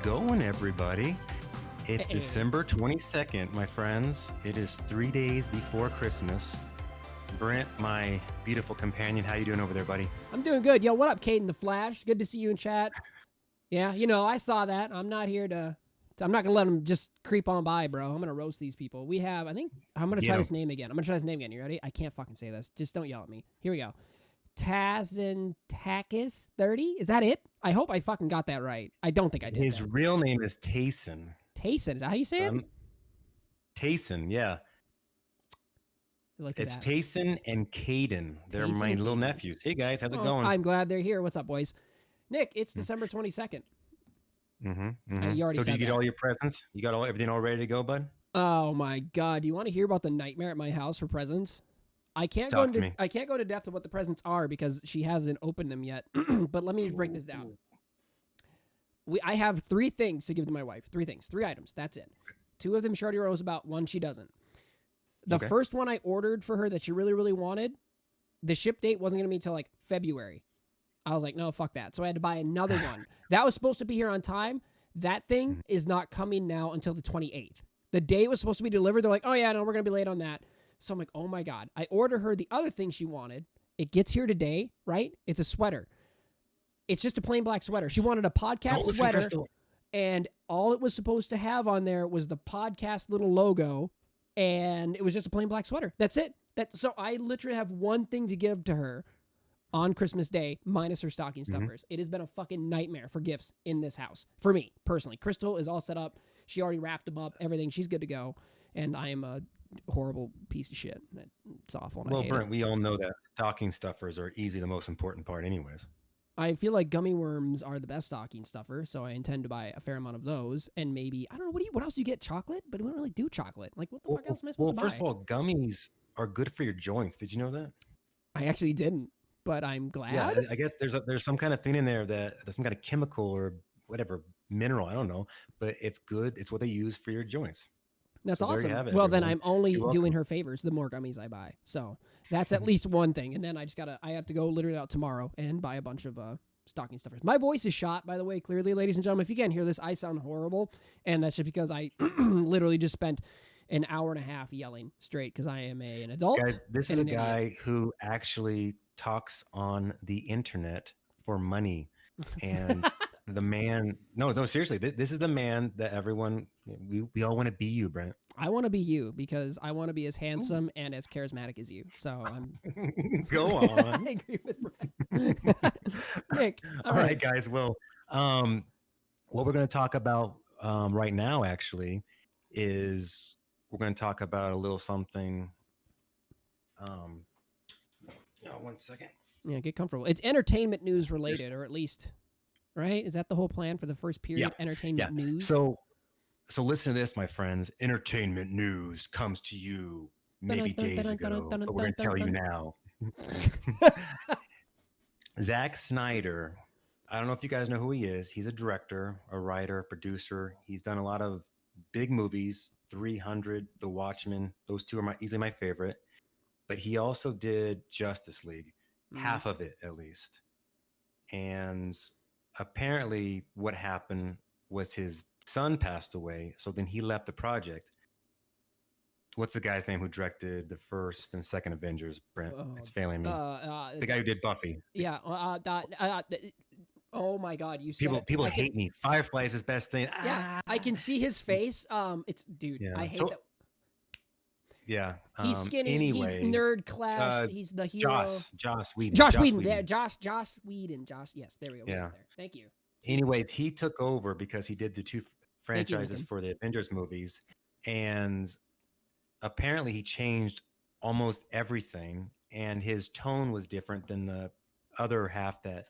going, everybody? It's Hey. December 22nd, my friends. It is 3 days before Christmas. Brent, my beautiful companion, how you doing over there, buddy? I'm doing good. Yo, what up, Caden the Flash? Good to see you in chat. Yeah, I saw that. I'm not here to I'm not going to let them just creep on by, bro. I'm going to roast these people. We have, I'm going to Get try 'em. this name again. I'm going to try this name again. You ready? I can't fucking say this. Just don't yell at me. Here we go. Tazentakis 30? Is that it? I hope I fucking got that right. I don't think I did. His real name is Tayson. Tayson, is that how you say it? Tayson, yeah. Look at It's that. Tayson and Caden. They're Tayson my and little Caden. nephews. Hey, guys, how's it Oh, going? I'm glad they're here. What's up, boys? Nick, it's December 22nd. You already So did you said get that. all your presents? You got everything all ready to go, bud? Oh my god! Do you want to hear about the nightmare at my house for presents? I can't Talk to me. I can't go into depth of what the presents are because she hasn't opened them yet. But let me break this down. I have 3 things to give to my wife. 3 things, 3 items. That's it. 2 of them she already knows about. 1 she doesn't. The Okay. first one I ordered for her that she really, really wanted, the ship date wasn't going to be until like February. I was like, no, fuck that. So I had to buy another one. That was supposed to be here on time. That thing is not coming now until the 28th. The day it was supposed to be delivered, they're like, oh yeah, no, we're going to be late on that. So I'm like, oh my God. I ordered her the other thing she wanted. It gets here today, right? It's a sweater. It's just a plain black sweater. She wanted a podcast listen, sweater. Crystal. And all it was supposed to have on there was the podcast little logo. And it was just a plain black sweater. That's it. So I literally have one thing to give to her on Christmas Day, minus her stocking stuffers. It has been a fucking nightmare for gifts in this house. For me, personally. Crystal is all set up. She already wrapped them up. Everything. She's good to go. And I am a horrible piece of shit. It's awful. And I Well, hate Brent, it. we all know that stocking stuffers are easily the most important part anyways. I feel like gummy worms are the best stocking stuffer, so I intend to buy a fair amount of those. And maybe, I don't know, what else do you get? Chocolate? But we don't really do chocolate. Like, what the fuck else am I supposed to buy? First of all, gummies are good for your joints. Did you know that? I actually didn't, but I'm glad. Yeah, I guess there's some kind of thing in there there's some kind of chemical or whatever mineral. I don't know, but it's good. It's what they use for your joints. That's So there you awesome. have it, Well, then everyone. I'm only You're welcome. doing her favors the more gummies I buy. So that's at least one thing. And then I have to go literally out tomorrow and buy a bunch of stocking stuffers. My voice is shot, by the way, clearly, ladies and gentlemen. If you can't hear this, I sound horrible. And that's just because I literally just spent an hour and a half yelling straight because I am an adult. Guys, this is and a an idiot. guy who actually talks on the internet for money, and the man. No, seriously, this is the man that everyone we all want to be. You, Brent. I want to be you because I want to be as handsome and as charismatic as you. So I'm. Go on. I agree with Brett. Nick, all right, guys. Well, what we're going to talk about right now, actually, is we're going to talk about a little something. One second. Yeah, get comfortable. It's entertainment news related, or at least, right? Is that the whole plan for the first period? Yeah. Entertainment news. So listen to this, my friends. Entertainment news comes to you maybe days ago, but we're going to tell you now. Zack Snyder. I don't know if you guys know who he is. He's a director, a writer, producer. He's done a lot of big movies, 300, The Watchmen. Those 2 are easily my favorite. But he also did Justice League, half of it at least. And apparently what happened was his son passed away. So then he left the project. What's the guy's name who directed the first and second Avengers, Brent? It's failing me. The guy who did Buffy. Yeah. Oh my God! People hate me. Firefly is his best thing. Yeah, I can see his face. It's dude. Yeah. I hate that. Yeah. He's skinny. Anyways, he's nerd clash. He's the hero. Joss Whedon. Josh Whedon. Yeah, Josh Whedon. Yes, there we go. Yeah. Thank you. Anyways, he took over because he did the 2 franchises for the Avengers movies, and apparently he changed almost everything, and his tone was different than the other half that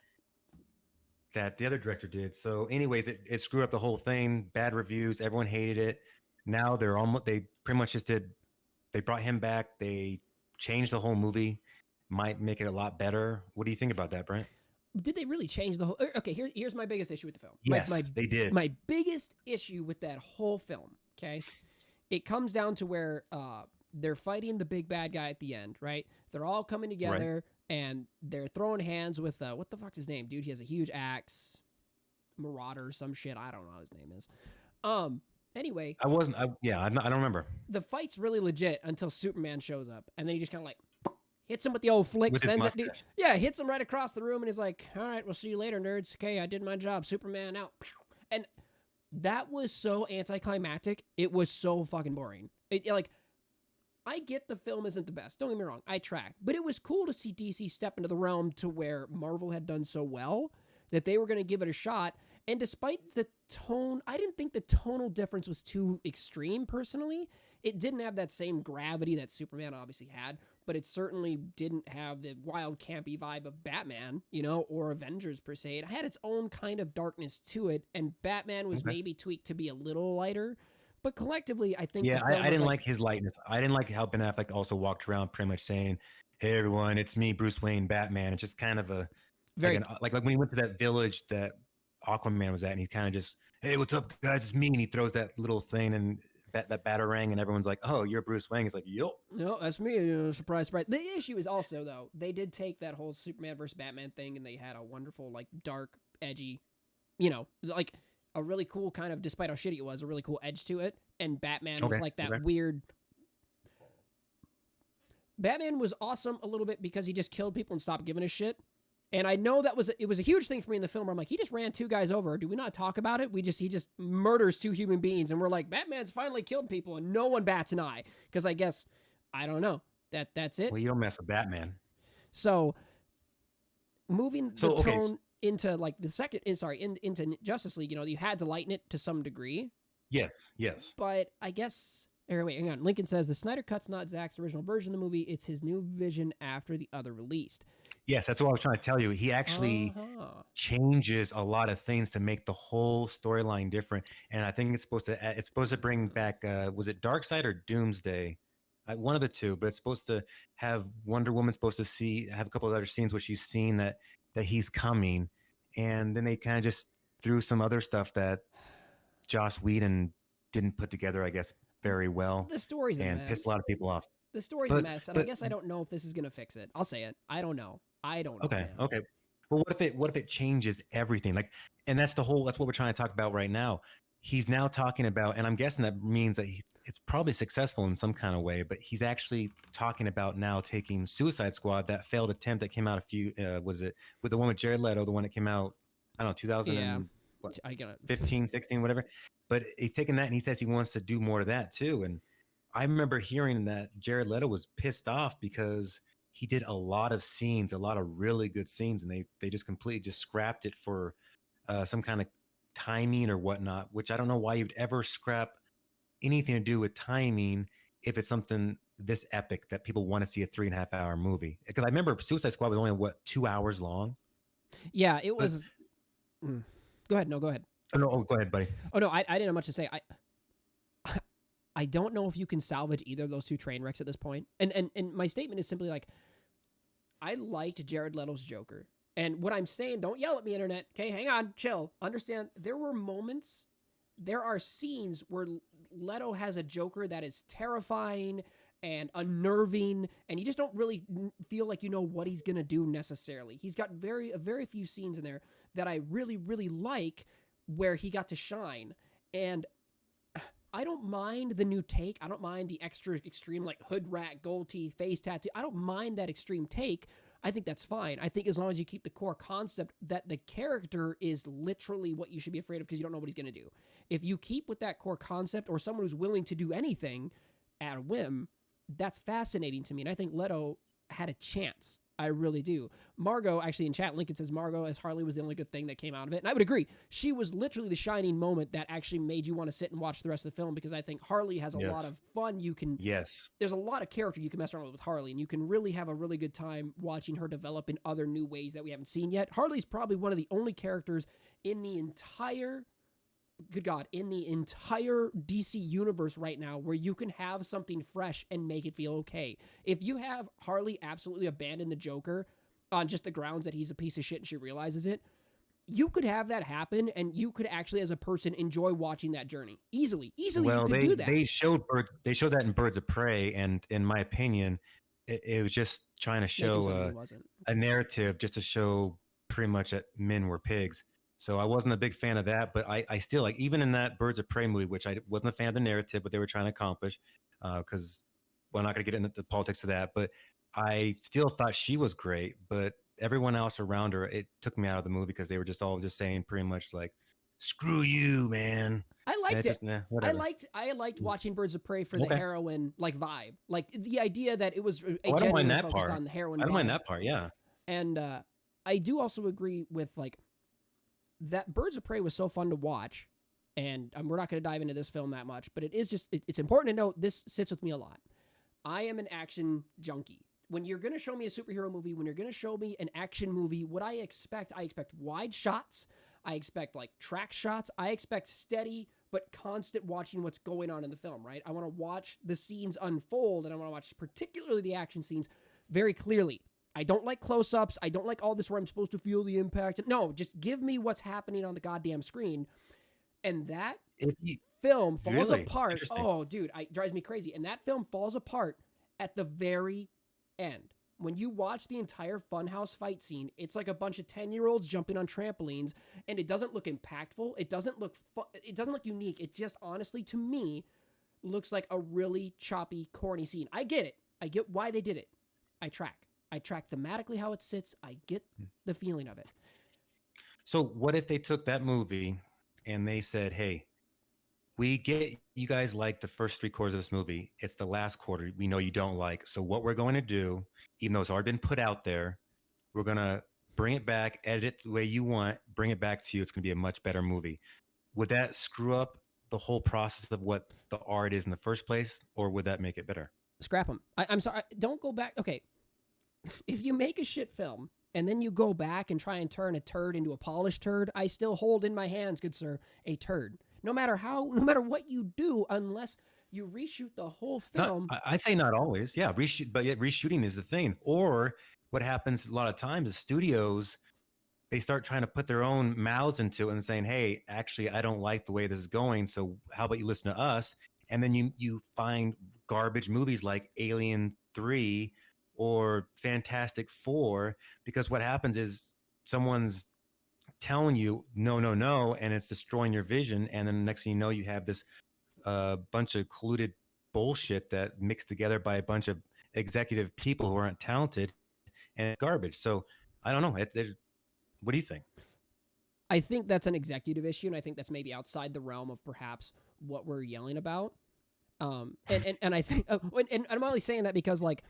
the other director did. So anyways, it screwed up the whole thing. Bad reviews. Everyone hated it. Now they pretty much just they brought him back. They changed the whole movie. Might make it a lot better. What do you think about that, Brent? Did they really change the whole? Okay, here's my biggest issue with the film. Yes, they did. My biggest issue with that whole film, okay, it comes down to where they're fighting the big bad guy at the end, right? They're all coming together and they're throwing hands with what the fuck's his name, dude? He has a huge axe. Marauder or some shit. I don't know what his name is. Um. Anyway, I wasn't. I don't remember. the fight's really legit until Superman shows up, and then he just kind of like hits him with the old flick, With his sends it. mustache. Yeah, hits him right across the room, and he's like, "All right, we'll see you later, nerds. Okay, I did my job. Superman out." And that was so anticlimactic. It was so fucking boring. Like, I get the film isn't the best. Don't get me wrong. I track, but it was cool to see DC step into the realm to where Marvel had done so well that they were going to give it a shot. And despite the tone, I didn't think the tonal difference was too extreme personally. It didn't have that same gravity that Superman obviously had, but it certainly didn't have the wild, campy vibe of Batman, you know, or Avengers per se. It had its own kind of darkness to it, and Batman was maybe tweaked to be a little lighter. But collectively, I think Yeah, the film I was didn't like his lightness. I didn't like how Ben Affleck also walked around pretty much saying, "Hey everyone, it's me, Bruce Wayne, Batman." It's just kind of a very like when he went to that village that Aquaman was at, and he kind of just, "Hey, what's up, guys? It's me," and he throws that little thing and that batarang, and everyone's like, "Oh, you're Bruce Wayne." He's like, "Yup." no, that's me. Surprise, surprise. The issue is also though they did take that whole Superman versus Batman thing, and they had a wonderful, like, dark, edgy, you know, like a really cool kind of, despite how shitty it was, a really cool edge to it. And Batman was like that weird. Batman was awesome a little bit because he just killed people and stopped giving a shit. And I know it was a huge thing for me in the film where I'm like, he just ran two guys over. Do we not talk about it? He just murders two human beings, and we're like, Batman's finally killed people, and no one bats an eye. Because I guess, I don't know. That's it. Well, you don't mess with Batman. So moving the tone into like the second, into Justice League, you know, you had to lighten it to some degree. Yes. But I guess, wait, hang on. Lincoln says the Snyder Cut's not Zack's original version of the movie. It's his new vision after the other released. Yes, that's what I was trying to tell you. He actually changes a lot of things to make the whole storyline different. And I think it's supposed to bring back, was it Darkseid or Doomsday? One of the two, but it's supposed to have Wonder Woman supposed to have a couple of other scenes where she's seen that he's coming. And then they kind of just threw some other stuff that Joss Whedon didn't put together, I guess, very well. The story's a mess. And pissed a lot of people off. The story's a mess, and I guess I don't know if this is going to fix it. I'll say it. I don't know. Okay. Well, what if it changes everything? Like, and that's what we're trying to talk about right now. He's now talking about, and I'm guessing that means that it's probably successful in some kind of way, but he's actually talking about now taking Suicide Squad, that failed attempt that came out was it with the one with Jared Leto, the one that came out, I don't know, 2015, 16, whatever. But he's taking that and he says he wants to do more of that too. And I remember hearing that Jared Leto was pissed off because he did a lot of scenes, a lot of really good scenes, and they just completely just scrapped it for some kind of timing or whatnot, which I don't know why you'd ever scrap anything to do with timing if it's something this epic that people want to see a 3.5 hour movie. Because I remember Suicide Squad was only 2 hours long. Yeah, it was. Go ahead. No, go ahead. Oh, no, go ahead, buddy. Oh no, I didn't have much to say. I don't know if you can salvage either of those two train wrecks at this point. And my statement is simply like, I liked Jared Leto's Joker. And what I'm saying, don't yell at me, internet. Okay, hang on, chill. Understand, there are scenes where Leto has a Joker that is terrifying and unnerving, and you just don't really feel like you know what he's going to do necessarily. He's got very few scenes in there that I really, really like where he got to shine. And I don't mind the new take. I don't mind the extra extreme, like hood rat, gold teeth, face tattoo. I don't mind that extreme take. I think that's fine. I think as long as you keep the core concept that the character is literally what you should be afraid of because you don't know what he's going to do. If you keep with that core concept or someone who's willing to do anything at a whim, that's fascinating to me. And I think Leto had a chance. I really do. Margot, actually in chat, Lincoln says Margot as Harley was the only good thing that came out of it. And I would agree. She was literally the shining moment that actually made you want to sit and watch the rest of the film because I think Harley has a lot of fun. There's a lot of character you can mess around with Harley, and you can really have a really good time watching her develop in other new ways that we haven't seen yet. Harley's probably one of the only characters in the entire DC universe right now where you can have something fresh and make it feel okay. If you have Harley absolutely abandon the Joker on just the grounds that he's a piece of shit and she realizes it, you could have that happen and you could actually as a person enjoy watching that journey easily. Well, you could do that. They showed that in Birds of Prey, and in my opinion, it was just trying to show a narrative just to show pretty much that men were pigs. So I wasn't a big fan of that, but I still like even in that Birds of Prey movie, which I wasn't a fan of the narrative, what they were trying to accomplish, because we're not going to get into the politics of that. But I still thought she was great, but everyone else around her, it took me out of the movie because they were just all just saying pretty much like, "Screw you, man," I and liked it's it. just whatever. I liked watching Birds of Prey for the Okay. heroin like vibe, like the idea that it was a Oh, I don't mind genuinely that focused part. on the heroin I don't mind vibe. that part. Yeah. And I do also agree with like that Birds of Prey was so fun to watch. And we're not going to dive into this film that much, but it is just it's important to note this sits with me a lot. I am an action junkie. When you're going to show me a superhero movie, when you're going to show me an action movie, what I expect wide shots. I expect like track shots. I expect steady but constant watching what's going on in the film, right? I want to watch the scenes unfold, and I want to watch particularly the action scenes very clearly. I don't like close-ups. I don't like all this where I'm supposed to feel the impact. No, just give me what's happening on the goddamn screen. And that If you, film falls really apart. interesting. Oh, dude, it drives me crazy. And that film falls apart at the very end. When you watch the entire funhouse fight scene, it's like a bunch of 10-year-olds jumping on trampolines, and it doesn't look impactful. It doesn't look it doesn't look unique. It just honestly to me looks like a really choppy, corny scene. I get it. I get why they did it. I track. I track thematically how it sits. I get the feeling of it. So what if they took that movie and they said, "Hey, we get you guys like the first 3 quarters of this movie. It's the last quarter we know you don't like. So what we're going to do, even though it's already been put out there, we're going to bring it back, edit it the way you want, bring it back to you. It's going to be a much better movie." Would that screw up the whole process of what the art is in the first place, or would that make it better? Scrap them. I'm sorry. Don't go back. Okay, if you make a shit film and then you go back and try and turn a turd into a polished turd, I still hold in my hands, good sir, a turd. No matter what you do, unless you reshoot the whole Not, film. I say not always. Yeah, reshoot, but yet reshooting is the thing. Or what happens a lot of times is studios, they start trying to put their own mouths into it and saying, "Hey, actually, I don't like the way this is going. So how about you listen to us?" And then you find garbage movies like Alien 3 or Fantastic 4, because what happens is someone's telling you no, no, no, and it's destroying your vision. And then the next thing you know, you have this bunch of colluded bullshit that mixed together by a bunch of executive people who aren't talented, and it's garbage. So I don't know. What do you think? I think that's an executive issue, and I think that's maybe outside the realm of perhaps what we're yelling about. And I think, and I'm only saying that because like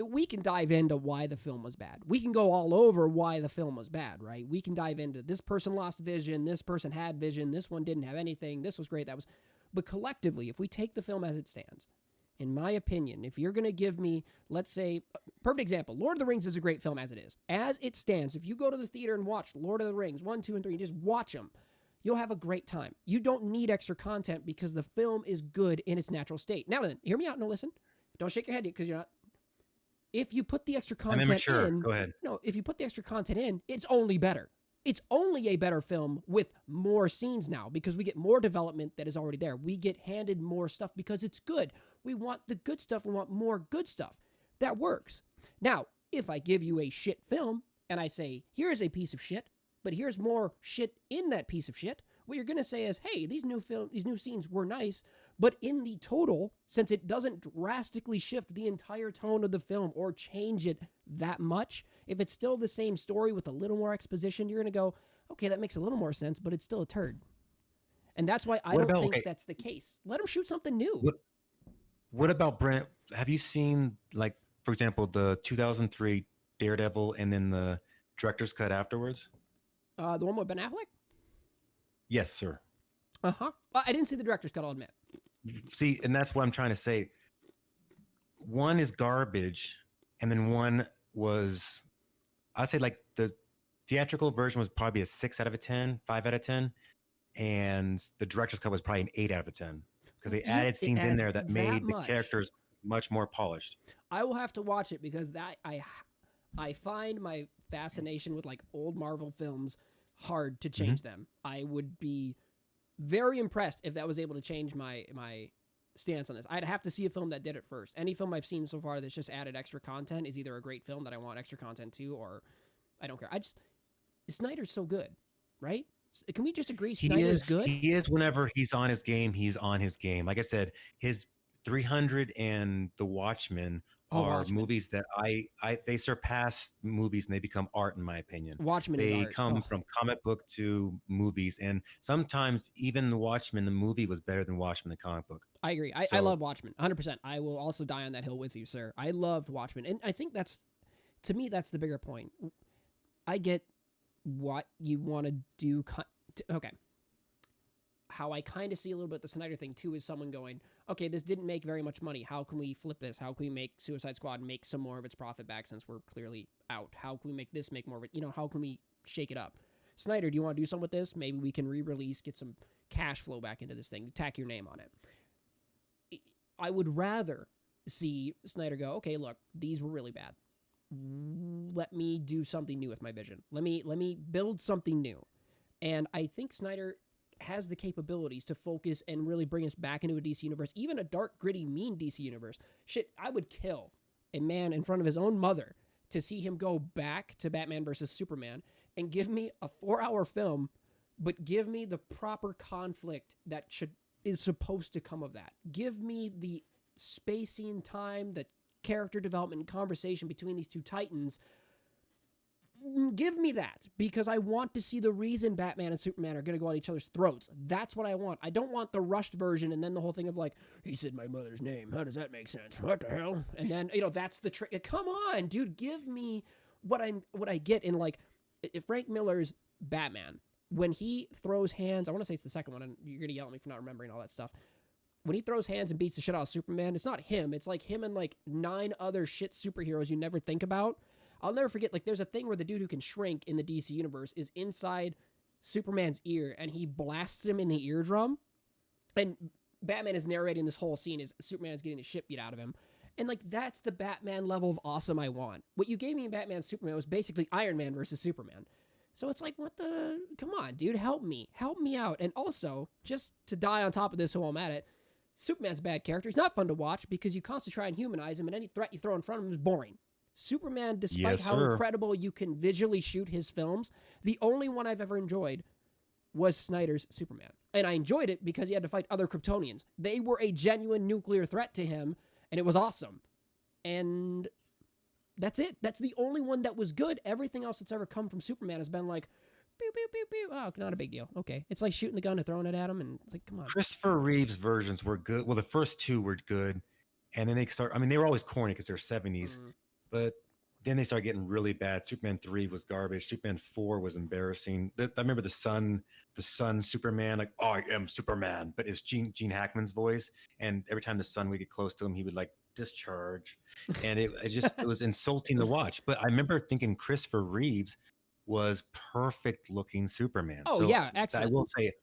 we can dive into why the film was bad. We can go all over why the film was bad, right? We can dive into this person lost vision, this person had vision, this one didn't have anything, this was great, that was. But collectively, if we take the film as it stands, in my opinion, if you're going to give me, let's say, perfect example, Lord of the Rings is a great film as it is. As it stands, if you go to the theater and watch Lord of the Rings 1, 2, and 3, just watch them, you'll have a great time. You don't need extra content because the film is good in its natural state. Now then, hear me out and listen. Don't shake your head because you're not. If you put the extra I'm content immature. in, Go ahead. no, if you put the extra content in, it's only better. It's only a better film with more scenes now because we get more development that is already there. We get handed more stuff because it's good. We want the good stuff. We want more good stuff. That works. Now, if I give you a shit film and I say, here's a piece of shit, but here's more shit in that piece of shit, what you're going to say is, hey, these new scenes were nice, but in the total, since it doesn't drastically shift the entire tone of the film or change it that much, if it's still the same story with a little more exposition, you're going to go, okay, that makes a little more sense, but it's still a turd. And that's why I don't think that's the case. Let them shoot something new. What about Brent? Have you seen, like, for example, the 2003 Daredevil and then the director's cut afterwards? The one with Ben Affleck? Yes, sir. Uh-huh. I didn't see the director's cut, I'll admit. See, and that's what I'm trying to say. One is garbage, and then one was, I'd say, like, the theatrical version was probably a 6 out of a 10, 5 out of 10, and the director's cut was probably an 8 out of a 10 because they added scenes in there that made the characters much more polished. I will have to watch it because that I find my fascination with like old Marvel films hard to change them. I would be very impressed if that was able to change my stance on this. I'd have to see a film that did it first. Any film I've seen so far that's just added extra content is either a great film that I want extra content to, or I don't care. Snyder's so good, right? Can we just agree He Snyder's is good? he is whenever he's on his game, he's on his game. Like I said, his 300 and The Watchmen Oh, are Watchmen. movies that I they surpass movies and they become art in my opinion. Watchmen is They art. come Oh, from comic book to movies, and sometimes even The Watchmen, the movie was better than Watchmen, the comic book. I agree. I So love Watchmen, 100%. I will also die on that hill with you, sir. I loved Watchmen, and I think that's to me that's the bigger point. I get what you want to do. Okay, how I kind of see a little bit the Snyder thing too is someone going, okay, this didn't make very much money. How can we flip this? How can we make Suicide Squad make some more of its profit back since we're clearly out? How can we make this make more of it? How can we shake it up? Snyder, do you want to do something with this? Maybe we can re-release, get some cash flow back into this thing, tack your name on it. I would rather see Snyder go, okay, look, these were really bad. Let me do something new with my vision. Let me build something new. And I think Snyder has the capabilities to focus and really bring us back into a DC universe, even a dark, gritty, mean DC universe. Shit, I would kill a man in front of his own mother to see him go back to Batman versus Superman and give me a 4-hour film, but give me the proper conflict that is supposed to come of that. Give me the spacing time, the character development and conversation between these two titans. Give me that, because I want to see the reason Batman and Superman are going to go at each other's throats. That's what I want. I don't want the rushed version and then the whole thing of like, he said my mother's name. How does that make sense? What the hell? And then, that's the trick. Come on, dude, give me what I get in, like, if Frank Miller's Batman, when he throws hands, I want to say it's the second one, and you're going to yell at me for not remembering all that stuff. When he throws hands and beats the shit out of Superman, it's not him. It's like him and like 9 other shit superheroes you never think about. I'll never forget, like, there's a thing where the dude who can shrink in the DC universe is inside Superman's ear, and he blasts him in the eardrum. And Batman is narrating this whole scene as Superman is getting the shit beat out of him. And, like, that's the Batman level of awesome I want. What you gave me in Batman Superman was basically Iron Man versus Superman. So it's like, what the... Come on, dude, help me. Help me out. And also, just to die on top of this while I'm at it, Superman's a bad character. He's not fun to watch because you constantly try and humanize him, and any threat you throw in front of him is boring. Superman, despite yes, how sir. incredible you can visually shoot his films, the only one I've ever enjoyed was Snyder's Superman. And I enjoyed it because he had to fight other Kryptonians. They were a genuine nuclear threat to him, and it was awesome. And that's it. That's the only one that was good. Everything else that's ever come from Superman has been like, pew, pew, pew, pew. Oh, not a big deal. Okay. It's like shooting the gun and throwing it at him, and it's like, come on. Christopher Reeve's versions were good. Well, the first 2 were good, and then they were always corny because they're 70s. But then they started getting really bad. Superman 3 was garbage. Superman 4 was embarrassing. I remember the Sun Superman, like, oh, I am Superman, but it's Gene Hackman's voice. And every time the Sun would get close to him, he would like discharge, and it was insulting to watch. But I remember thinking Christopher Reeves was perfect looking Superman. Oh, So yeah, excellent.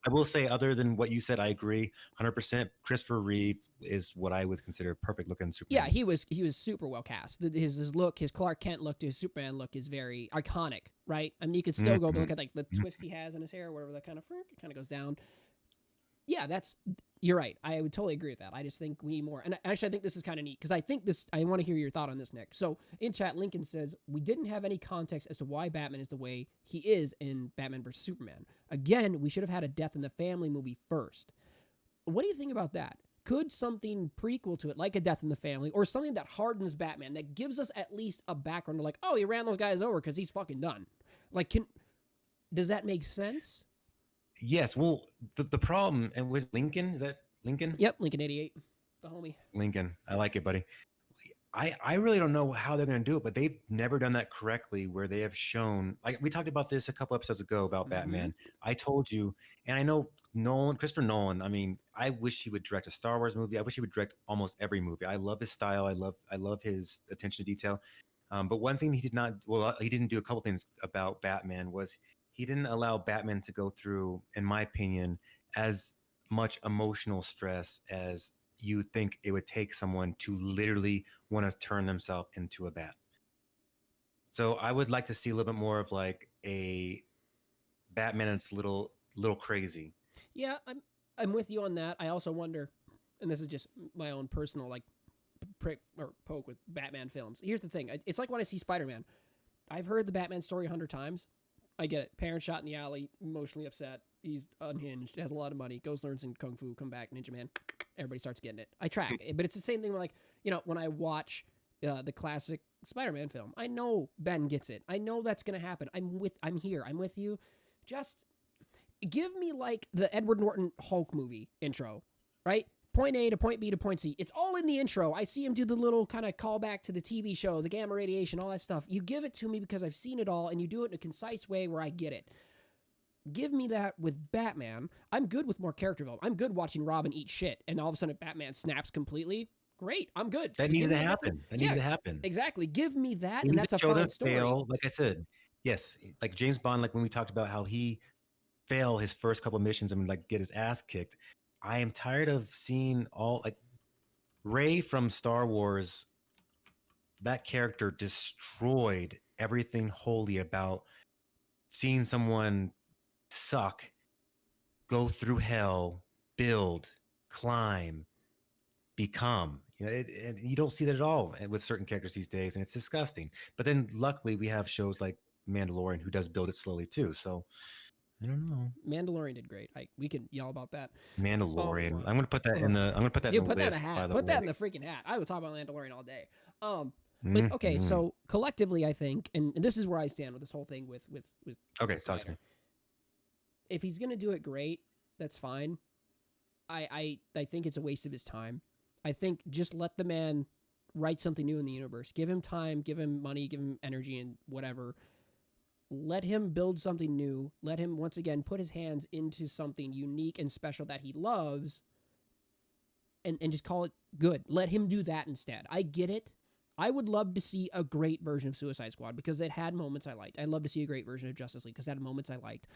I will say, other than what you said, I agree 100%. Christopher Reeve is what I would consider perfect looking Superman. Yeah, he was super well cast. His look, his Clark Kent look to his Superman look is very iconic, right? I mean, you could still go look at like the twist he has in his hair, whatever, that kind of goes down. Yeah, you're right. I would totally agree with that. I just think we need more. And actually, I think this is kind of neat because I want to hear your thought on this, Nick. So in chat, Lincoln says, we didn't have any context as to why Batman is the way he is in Batman vs. Superman. Again, we should have had a Death in the Family movie first. What do you think about that? Could something prequel to it, like a Death in the Family, or something that hardens Batman, that gives us at least a background to like, oh, he ran those guys over because he's fucking done. Like, does that make sense? Yes. Well, the problem, and with Lincoln, is that Lincoln? Yep, Lincoln 88, the homie. Lincoln. I like it, buddy. I really don't know how they're going to do it, but they've never done that correctly where they have shown, like we talked about this a couple episodes ago about Batman. I told you, and I know Christopher Nolan, I mean, I wish he would direct a Star Wars movie. I wish he would direct almost every movie. I love his style. I love his attention to detail. But one thing he didn't do a couple things about Batman was he didn't allow Batman to go through, in my opinion, as much emotional stress as you think it would take someone to literally want to turn themselves into a bat. So I would like to see a little bit more of like a Batman that's little crazy. Yeah, I'm with you on that. I also wonder, and this is just my own personal like prick or poke with Batman films. Here's the thing. It's like when I see Spider-Man. I've heard the Batman story 100 times. I get it. Parent shot in the alley, emotionally upset. He's unhinged, has a lot of money, goes learns some kung fu, come back, Ninja Man. Everybody starts getting it. I track it, but it's the same thing. Where like, you know, when I watch the classic Spider-Man film, I know Ben gets it. I know that's gonna happen. I'm here. I'm with you. Just give me like the Edward Norton Hulk movie intro, right? Point A to point B to point C. It's all in the intro. I see him do the little kind of callback to the TV show, the gamma radiation, all that stuff. You give it to me because I've seen it all, and you do it in a concise way where I get it. Give me that with Batman. I'm good with more character development. I'm good watching Robin eat shit, and all of a sudden Batman snaps completely. Great, I'm good. That needs to happen. That needs to happen. Exactly. Give me that, We and need that's to a show fine them story. fail. Like I said, yes, like James Bond, like when we talked about how he failed his first couple missions and like get his ass kicked. I am tired of seeing all like Rey from Star Wars. That character destroyed everything holy about seeing someone suck, go through hell, build, climb, become. You know, and you don't see that at all with certain characters these days, and it's disgusting. But then, luckily, we have shows like Mandalorian who does build it slowly too. So I don't know. Mandalorian did great. We can yell about that. Mandalorian. I'm gonna put that in the. I'm gonna put that You in the put that list. in a hat. By the Put way, that in the freaking hat. I would talk about Mandalorian all day. But okay, Mhm. so collectively, I think, and this is where I stand with this whole thing with Okay, talk to me. If he's gonna do it great, that's fine. I think it's a waste of his time. I think just let the man write something new in the universe. Give him time, give him money, give him energy and whatever. Let him build something new. Let him once again put his hands into something unique and special that he loves and just call it good. Let him do that instead. I get it. I would love to see a great version of Suicide Squad because it had moments I liked. I'd love to see a great version of Justice League because it had moments I liked.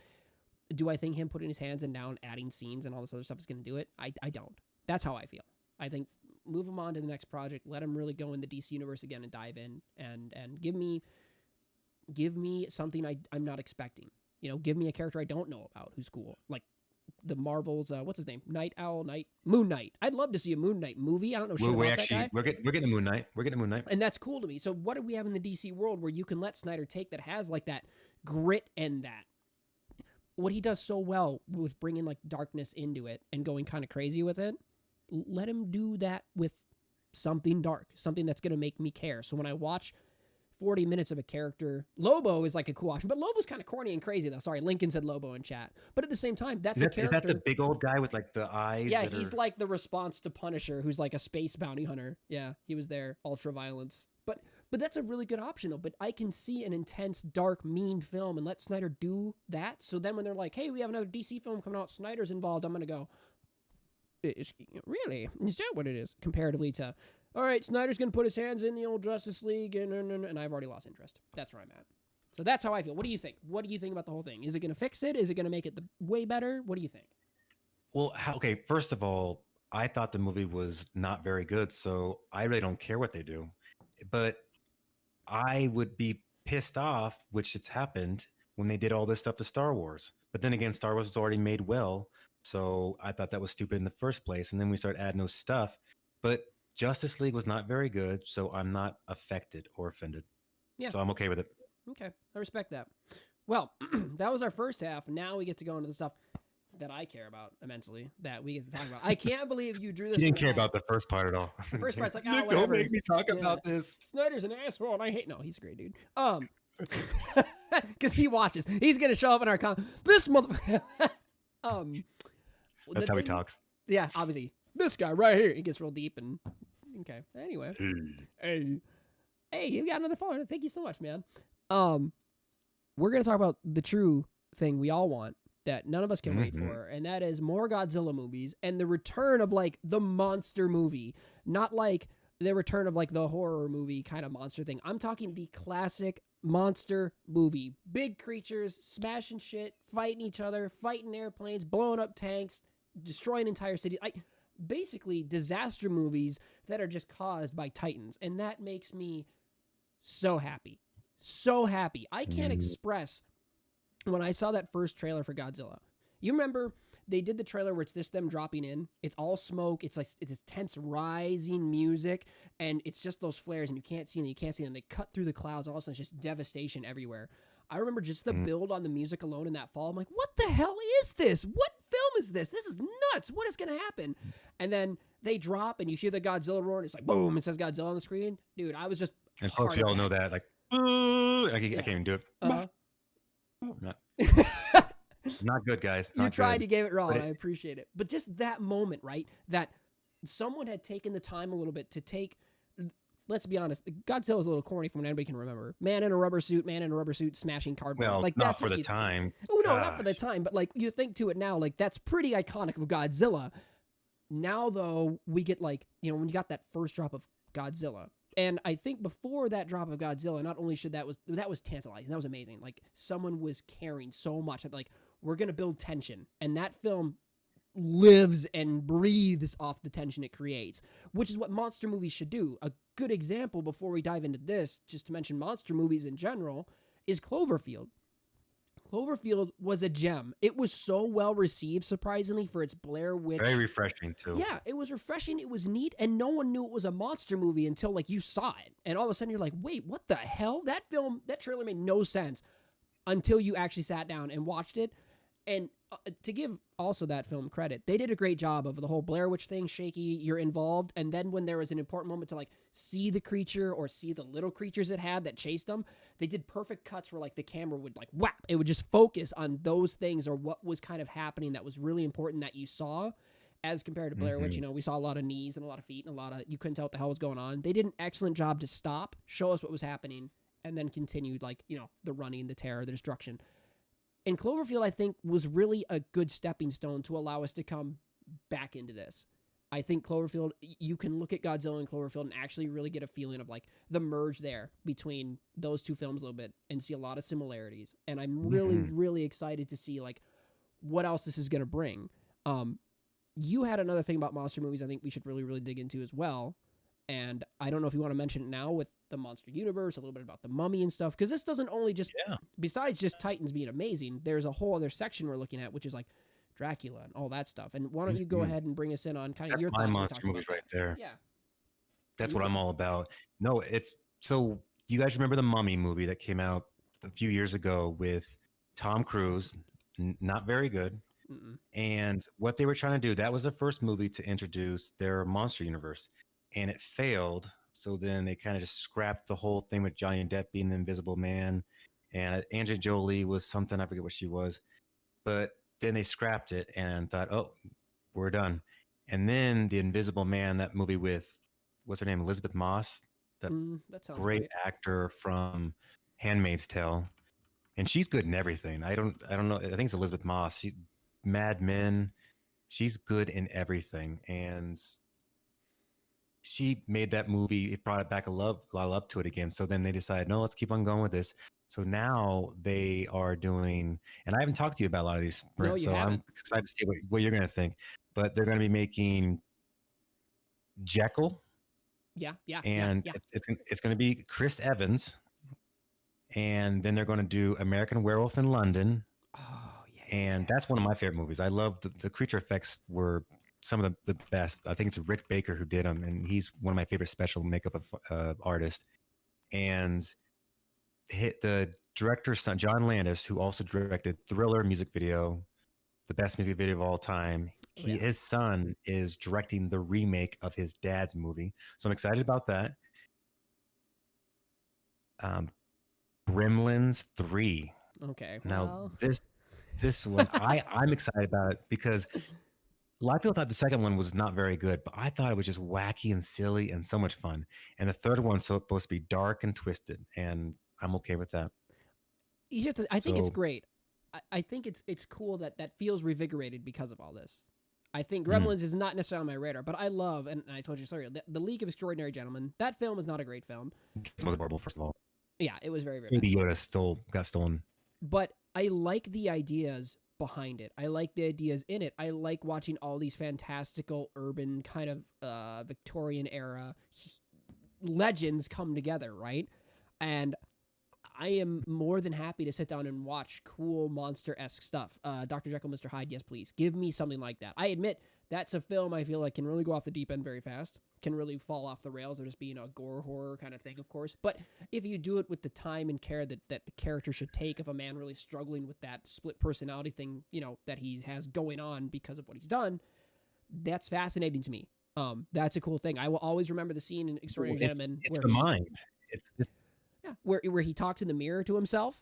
Do I think him putting his hands in down, adding scenes and all this other stuff is going to do it? I don't. That's how I feel. I think move him on to the next project. Let him really go in the DC universe again and dive in and give me something I'm not expecting. You know, give me a character I don't know about who's cool. Like the Marvels, what's his name? Moon Knight. I'd love to see a Moon Knight movie. I don't know shit about that guy. We're getting a Moon Knight. We're getting a Moon Knight. And that's cool to me. So what do we have in the DC world where you can let Snyder take that has like that grit and that what he does so well with bringing like darkness into it and going kind of crazy with it? Let him do that with something dark, something that's going to make me care. So when I watch 40 minutes of a character, Lobo is like a cool option, but Lobo's kind of corny and crazy though. Sorry, Lincoln said Lobo in chat. But at the same time, that's a character. Is that the big old guy with like the eyes? Yeah, he's like the response to Punisher, who's like a space bounty hunter. Yeah, he was there. Ultra violence. But that's a really good option though. But I can see an intense, dark, mean film and let Snyder do that. So then when they're like, hey, we have another DC film coming out, Snyder's involved, I'm going to go, really? Is that what it is? Comparatively to, all right, Snyder's going to put his hands in the old Justice League, and I've already lost interest. That's where I'm at. So that's how I feel. What do you think? What do you think about the whole thing? Is it going to fix it? Is it going to make it way better? What do you think? Well, okay, first of all, I thought the movie was not very good, so I really don't care what they do. But I would be pissed off, which it's happened, when they did all this stuff to Star Wars. But then again, Star Wars was already made well, so I thought that was stupid in the first place. And then we started adding those stuff. But Justice League was not very good, so I'm not affected or offended. Yeah. So I'm okay with it. Okay, I respect that. Well, that was our first half. Now we get to go into the stuff that I care about immensely, that we get to talk about. I can't believe you drew this. You didn't care about the first part at all. The first part's like, Nick, whatever. don't make me talk about this. Snyder's an asshole, and I hate. No, he's a great dude. Because he watches. He's gonna show up in our this mother. That's how he talks. Yeah, obviously, this guy right here. He gets real deep and okay. Anyway, hey, you got another follower. Thank you so much, man. We're gonna talk about the true thing we all want that none of us can wait for, and that is more Godzilla movies and the return of like the monster movie, not like the return of like the horror movie kind of monster thing. I'm talking the classic monster movie. Big creatures, smashing shit, fighting each other, fighting airplanes, blowing up tanks, destroying entire cities. Basically disaster movies that are just caused by titans. And that makes me so happy. So happy. I can't express when I saw that first trailer for Godzilla. You remember they did the trailer where it's just them dropping in. It's all smoke. It's like it's this tense rising music, and it's just those flares, and you can't see them. You can't see them. They cut through the clouds, and all of a sudden it's just devastation everywhere. I remember just the Mhm. build on the music alone in that fall. I'm like, what the hell is this? What film is this? This is nuts. What is going to happen? And then they drop and you hear the Godzilla roar and it's like, boom, it says Godzilla on the screen. Dude, I was just And heart folks, we all know attack. that. Like, I Yeah. can't even do it. Uh-huh. Not, not good, guys. You Not tried, good. you gave it raw, But and I appreciate it. But just that moment, right? That someone had taken the time a little bit to take. Let's be honest, Godzilla's a little corny from what anybody can remember. Man in a rubber suit, smashing cardboard. well, Like not that's for what the you. time. Oh no, not for the Gosh. time, but like you think to it now, like that's pretty iconic of Godzilla. Now though, we get like when you got that first drop of Godzilla, and I think before that drop of Godzilla, not only should that was tantalizing, that was amazing. Like someone was caring so much that like we're gonna build tension, and that film lives and breathes off the tension it creates, which is what monster movies should do. A good example before we dive into this, just to mention monster movies in general, is Cloverfield. Cloverfield was a gem. It was so well received, surprisingly, for its Blair Witch. Very refreshing too. Yeah, it was refreshing. It was neat, and no one knew it was a monster movie until like you saw it, and all of a sudden you're like, "Wait, what the hell?" That trailer made no sense until you actually sat down and watched it. And to give also that film credit, they did a great job of the whole Blair Witch thing. Shaky, you're involved, and then when there was an important moment to like see the creature or see the little creatures it had that chased them, they did perfect cuts where like the camera would like whap, it would just focus on those things or what was kind of happening that was really important that you saw. As compared to Blair Witch, we saw a lot of knees and a lot of feet and a lot of you couldn't tell what the hell was going on. They did an excellent job to stop, show us what was happening, and then continued like the running, the terror, the destruction. And Cloverfield, I think, was really a good stepping stone to allow us to come back into this. I think Cloverfield, you can look at Godzilla and Cloverfield and actually really get a feeling of like the merge there between those two films a little bit and see a lot of similarities. And I'm really, really excited to see like what else this is going to bring. You had another thing about monster movies I think we should really, really dig into as well. And I don't know if you want to mention it now with the monster universe, a little bit about the Mummy and stuff, because this doesn't only just, besides just Titans being amazing, there's a whole other section we're looking at, which is like Dracula and all that stuff. And why don't you go ahead and bring us in on kind of your That's my thoughts? monster movies right there. Yeah. That's what I'm all about. No, it's so you guys remember the Mummy movie that came out a few years ago with Tom Cruise, not very good. Mm-mm. And what they were trying to do, that was the first movie to introduce their monster universe, and it failed. So then they kind of just scrapped the whole thing with Johnny Depp being the Invisible Man, and Angelina Jolie was something, I forget what she was, but then they scrapped it and thought, oh, we're done. And then the Invisible Man, that movie with what's her name, Elizabeth Moss, that That sounds great right. actor from Handmaid's Tale, and she's good in everything. I don't know. I think it's Elizabeth Moss. She Mad Men. She's good in everything, and she made that movie. It brought it back a lot of love to it again. So then they decided, no, let's keep on going with this. So now they are doing, and I haven't talked to you about a lot of these, Brent. No, you so haven't. I'm excited to see what you're going to think. But they're going to be making Jekyll. Yeah. And it's going to be Chris Evans. And then they're going to do American Werewolf in London. Oh, yeah. And that's one of my favorite movies. I love the creature effects were some of the best. I think it's Rick Baker who did them, and he's one of my favorite special makeup artists. And the director's son, John Landis, who also directed Thriller music video, the best music video of all time. His son is directing the remake of his dad's movie. So I'm excited about that. Gremlins 3. Okay. Now this one, I'm excited about it because a lot of people thought the second one was not very good, but I thought it was just wacky and silly and so much fun. And the third one's supposed to be dark and twisted, and I'm okay with that. I think it's great. I think it's cool that feels revigorated because of all this. I think Gremlins is not necessarily on my radar, but I love, and I told you, sorry, the League of Extraordinary Gentlemen. That film is not a great film. It was horrible, first of all. Yeah, it was very, very Baby Yoda got stolen. But I like the ideas behind it. I like the ideas in it. I like watching all these fantastical urban kind of Victorian era legends come together, right? And I am more than happy to sit down and watch cool monster-esque stuff. Dr. Jekyll, Mr. Hyde, yes, please. Give me something like that. I admit that's a film I feel like can really go off the deep end very fast, can really fall off the rails of just being a gore horror kind of thing, of course. But if you do it with the time and care that the character should take of a man really struggling with that split personality thing, that he has going on because of what he's done, that's fascinating to me. That's a cool thing. I will always remember the scene in Extraordinary Gentlemen. It's the mind. Yeah, where he talks in the mirror to himself.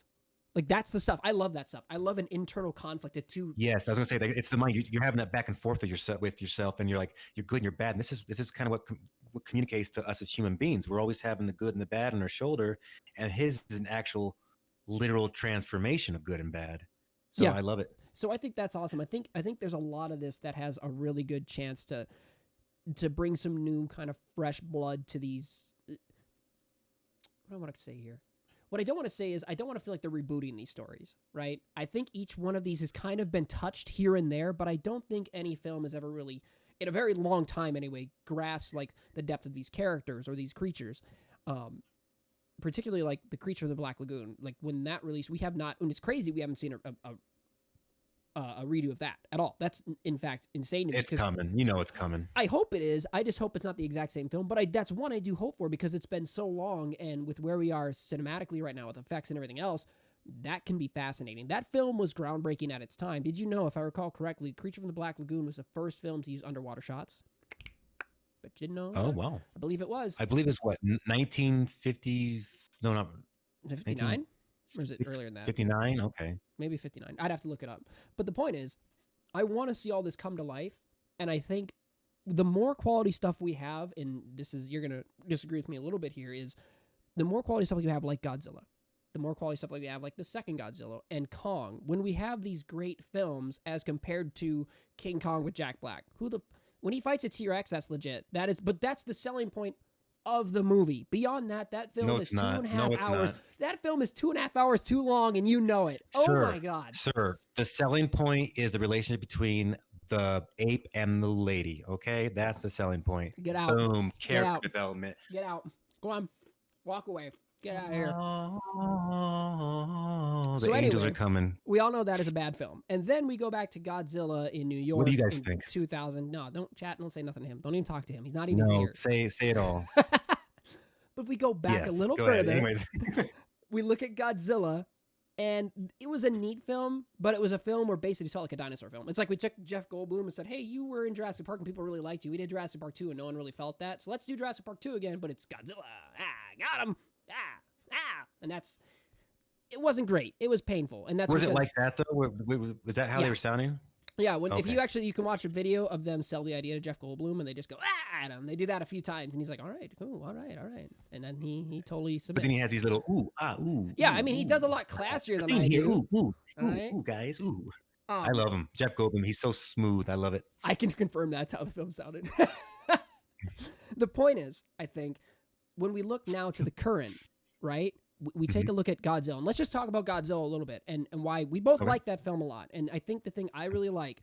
Like, that's the stuff. I love that stuff. I love an internal conflict of two. Yes, I was gonna say that it's the mind. You're having that back and forth with yourself, and you're like, you're good and you're bad. And this is kind of what communicates to us as human beings. We're always having the good and the bad on our shoulder, and his is an actual, literal transformation of good and bad. So Yeah. I love it. So I think that's awesome. I think there's a lot of this that has a really good chance to bring some new kind of fresh blood to these. What do I want to say here? What I don't want to say is I don't want to feel like they're rebooting these stories, right? I think each one of these has kind of been touched here and there, but I don't think any film has ever really, in a very long time anyway, grasped like the depth of these characters or these creatures. Particularly like the Creature of the Black Lagoon. Like when that released, we have not, and it's crazy we haven't seen a redo of that at all. That's in fact insane to me. It's coming. It's coming. I hope it is. I just hope it's not the exact same film, but that's one I do hope for because it's been so long, and with where we are cinematically right now with effects and everything else, that can be fascinating. That film was groundbreaking at its time. Did you know, if I recall correctly, Creature from the Black Lagoon was the first film to use underwater shots? But you didn't know? Oh, wow. I believe it was. I believe it's what, 1950? No, not 59? Or is it earlier than that? 59? Okay. Maybe 59. I'd have to look it up. But the point is, I want to see all this come to life, and I think the more quality stuff we have, and you're going to disagree with me a little bit here, is the more quality stuff you have like Godzilla, the more quality stuff like we have like the second Godzilla and Kong, when we have these great films as compared to King Kong with Jack Black, when he fights a T-Rex, that's legit. But that's the selling point of the movie. Beyond that film is 2.5 hours. That film is 2.5 hours too long, and you know it. Sir, oh my God. Sir, the selling point is the relationship between the ape and the lady. Okay, that's the selling point. Get out. Boom. Character out. development. Get out. Go on. Walk away. Get out of here. The angels are coming. We all know that is a bad film. And then we go back to Godzilla in New York. What do you guys think? 2000. No, don't chat. Don't say nothing to him. Don't even talk to him. He's not even here. Say it all. But if we go back a little further, anyways. we look at Godzilla, and it was a neat film, but it was a film where basically it felt like a dinosaur film. It's like we took Jeff Goldblum and said, hey, you were in Jurassic Park and people really liked you. We did Jurassic Park 2 and no one really felt that. So let's do Jurassic Park 2 again, but it's Godzilla. Got him. And it wasn't great. It was painful. And that's was it like that though? Was that how they were sounding? Yeah, if you can watch a video of them sell the idea to Jeff Goldblum and they just go at him. They do that a few times and he's like, all right, cool, all right. And then he totally submits. But then he has these little ooh. Yeah, I mean he does a lot classier than I do. Ooh, guys, ooh. I love him. Jeff Goldblum, he's so smooth. I love it. I can confirm that's how the film sounded. The point is, I think, when we look now to the current, right? We take a look at Godzilla, and let's just talk about Godzilla a little bit and why we both like that film a lot. And I think the thing I really like,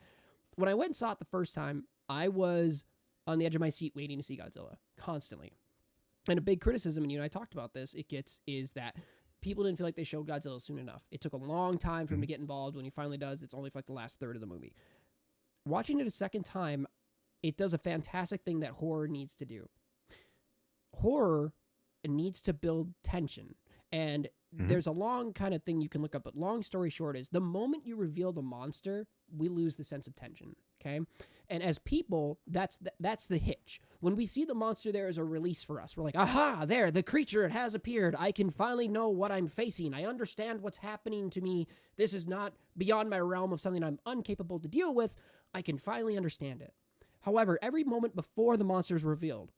when I went and saw it the first time, I was on the edge of my seat waiting to see Godzilla constantly. And a big criticism, and you and I talked about this, is that people didn't feel like they showed Godzilla soon enough. It took a long time for him to get involved. When he finally does, it's only for like the last third of the movie. Watching it a second time, it does a fantastic thing that horror needs to do. Horror needs to build tension. And there's a long kind of thing you can look up, but long story short is the moment you reveal the monster, we lose the sense of tension, okay? And as people, that's the hitch. When we see the monster, there is a release for us. We're like, aha, there, the creature, it has appeared. I can finally know what I'm facing. I understand what's happening to me. This is not beyond my realm of something I'm incapable to deal with. I can finally understand it. However, every moment before the monster is revealed,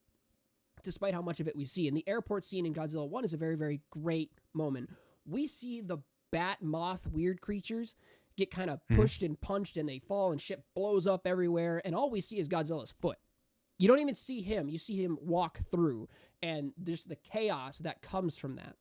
despite how much of it we see. And the airport scene in Godzilla 1 is a very, very great moment. We see the bat, moth, weird creatures get kind of pushed and punched and they fall and shit blows up everywhere. And all we see is Godzilla's foot. You don't even see him. You see him walk through and there's the chaos that comes from that.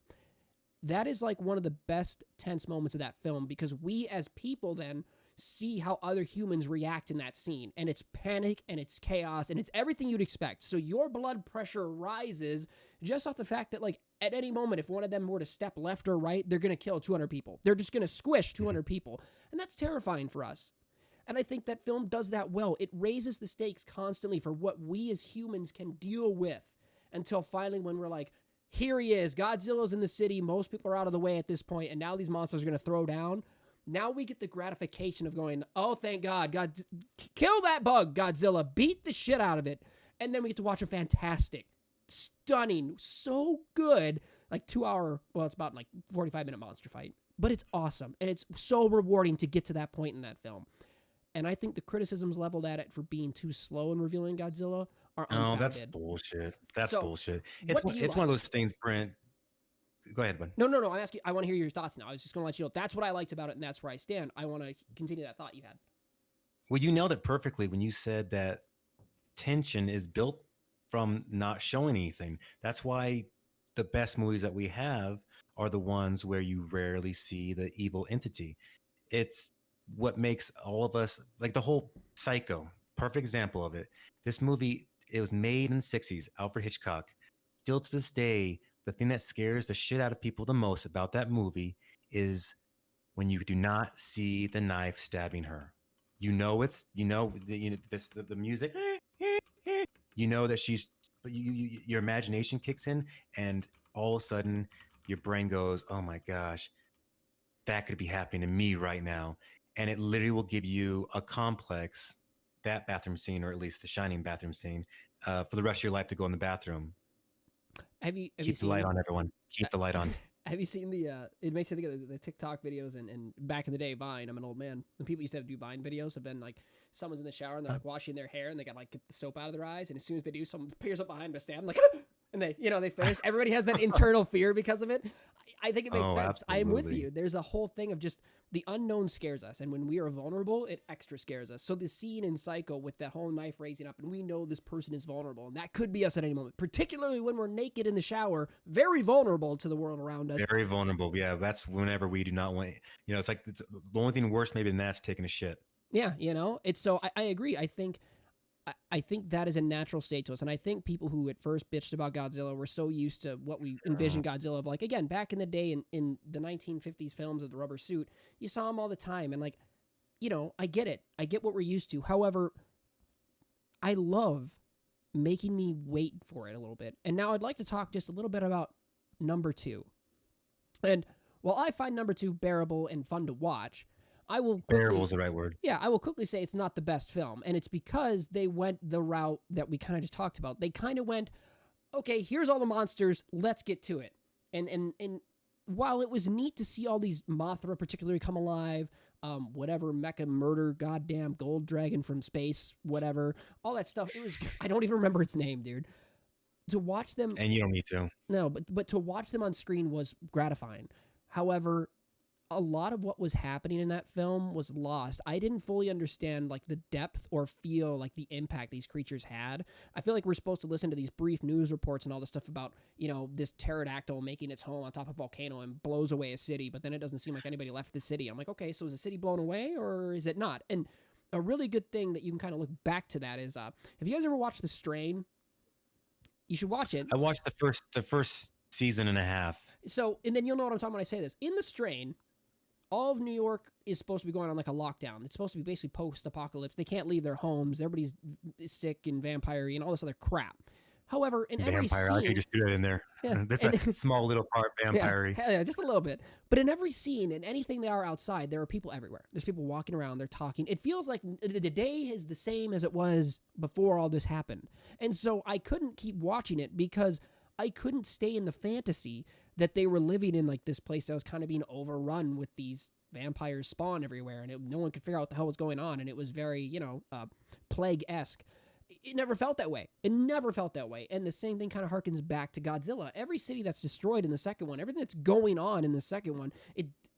That is like one of the best tense moments of that film because we as people then see how other humans react in that scene. And it's panic and it's chaos and it's everything you'd expect. So your blood pressure rises just off the fact that like At any moment, if one of them were to step left or right, they're going to kill 200 people. They're just going to squish 200 people. And that's terrifying for us. And I think that film does that well. It raises the stakes constantly for what we as humans can deal with until finally when we're like, here he is. Godzilla's in the city. Most people are out of the way at this point, and now these monsters are going to throw down. Now we get the gratification of going, oh, thank God. God, kill that bug, Godzilla. Beat the shit out of it. And then we get to watch a fantastic, stunning, so good, like 2 hour, well, it's about like 45-minute monster fight. But it's awesome. And it's so rewarding to get to that point in that film. And I think the criticisms leveled at it for being too slow in revealing Godzilla are unfounded. Oh, that's bullshit. That's So, bullshit. what do you It's like? one of those things, Brent. Go ahead, bud. No. I'm asking. I want to hear your thoughts now. I was just going to let you know that's what I liked about it, and that's where I stand. I want to continue that thought you had. Well, you nailed it perfectly when you said that tension is built from not showing anything. That's why the best movies that we have are the ones where you rarely see the evil entity. It's what makes all of us like the whole Psycho. Perfect example of it. This movie, it was made in the 60s, Alfred Hitchcock. Still to this day, the thing that scares the shit out of people the most about that movie is when you do not see the knife stabbing her. You know the music. You know that your imagination kicks in, and all of a sudden your brain goes, "Oh my gosh, that could be happening to me right now," and it literally will give you a complex, that bathroom scene, or at least the Shining bathroom scene, for the rest of your life to go in the bathroom. Have you Keep the seen light on, everyone. Keep the light on. Have you seen the? It makes me think of the TikTok videos and back in the day, Vine. I'm an old man. The people used to do Vine videos have been like someone's in the shower and they're like washing their hair and they got like get the soap out of their eyes, and as soon as they do, someone appears up behind to stab them, like, and they finish. Everybody has that internal fear because of it. I think it makes sense. I am with absolutely. you. There's a whole thing of just the unknown scares us, and when we are vulnerable, it extra scares us. So the scene in Psycho with that whole knife raising up, and we know this person is vulnerable, and that could be us at any moment, particularly when we're naked in the shower, very vulnerable to the world around us. Very vulnerable. Yeah, that's whenever we do not want. It's like the only thing worse maybe than that's taking a shit. Yeah, it's so I agree. I think that is a natural state to us, and I think people who at first bitched about Godzilla were so used to what we envisioned Godzilla of. Like again, back in the day in the 1950s films of the rubber suit, you saw him all the time, and like, I get it. I get what we're used to. However, I love making me wait for it a little bit. And now I'd like to talk just a little bit about number 2. And while I find number 2 bearable and fun to watch, I will Bearable is the right word. Yeah, I will quickly say it's not the best film, and it's because they went the route that we kind of just talked about. They kind of went, okay, here's all the monsters, let's get to it. And while it was neat to see all these Mothra particularly come alive, whatever mecha murder, goddamn gold dragon from space, whatever, all that stuff, it was I don't even remember its name, dude. To watch them, And you don't need to. no, but to watch them on screen was gratifying. However, a lot of what was happening in that film was lost. I didn't fully understand like the depth or feel like the impact these creatures had. I feel like we're supposed to listen to these brief news reports and all this stuff about, this pterodactyl making its home on top of a volcano and blows away a city, but then it doesn't seem like anybody left the city. I'm like, okay, so is the city blown away or is it not? And a really good thing that you can kind of look back to that is, have you guys ever watched The Strain? You should watch it. I watched the first season and a half. So, and then you'll know what I'm talking about when I say this. In The Strain, all of New York is supposed to be going on like a lockdown. It's supposed to be basically post-apocalypse. They can't leave their homes. Everybody's sick and vampire-y and all this other crap. However, in every Vampire. scene... I could just do that in there. Yeah, That's a small little part vampire. yeah, just a little bit. But in every scene and anything they are outside, there are people everywhere. There's people walking around. They're talking. It feels like the day is the same as it was before all this happened. And so I couldn't keep watching it because I couldn't stay in the fantasy that they were living in like this place that was kind of being overrun with these vampires spawn everywhere, and no one could figure out what the hell was going on, and it was very, plague-esque. It never felt that way. It never felt that way. And the same thing kind of harkens back to Godzilla. Every city that's destroyed in the second one, everything that's going on in the second one,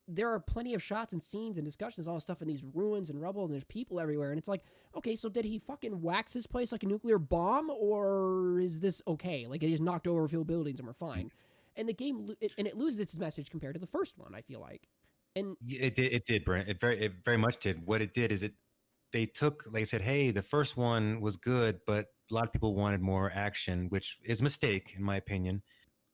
there are plenty of shots and scenes and discussions, all this stuff in these ruins and rubble, and there's people everywhere. And it's like, okay, so did he fucking wax this place like a nuclear bomb, or is this okay? Like, he just knocked over a few buildings and we're fine. And the game, it loses its message compared to the first one, I feel like. And It did, Brent. It very much did. What it did is they took, like I said, hey, the first one was good, but a lot of people wanted more action, which is a mistake in my opinion.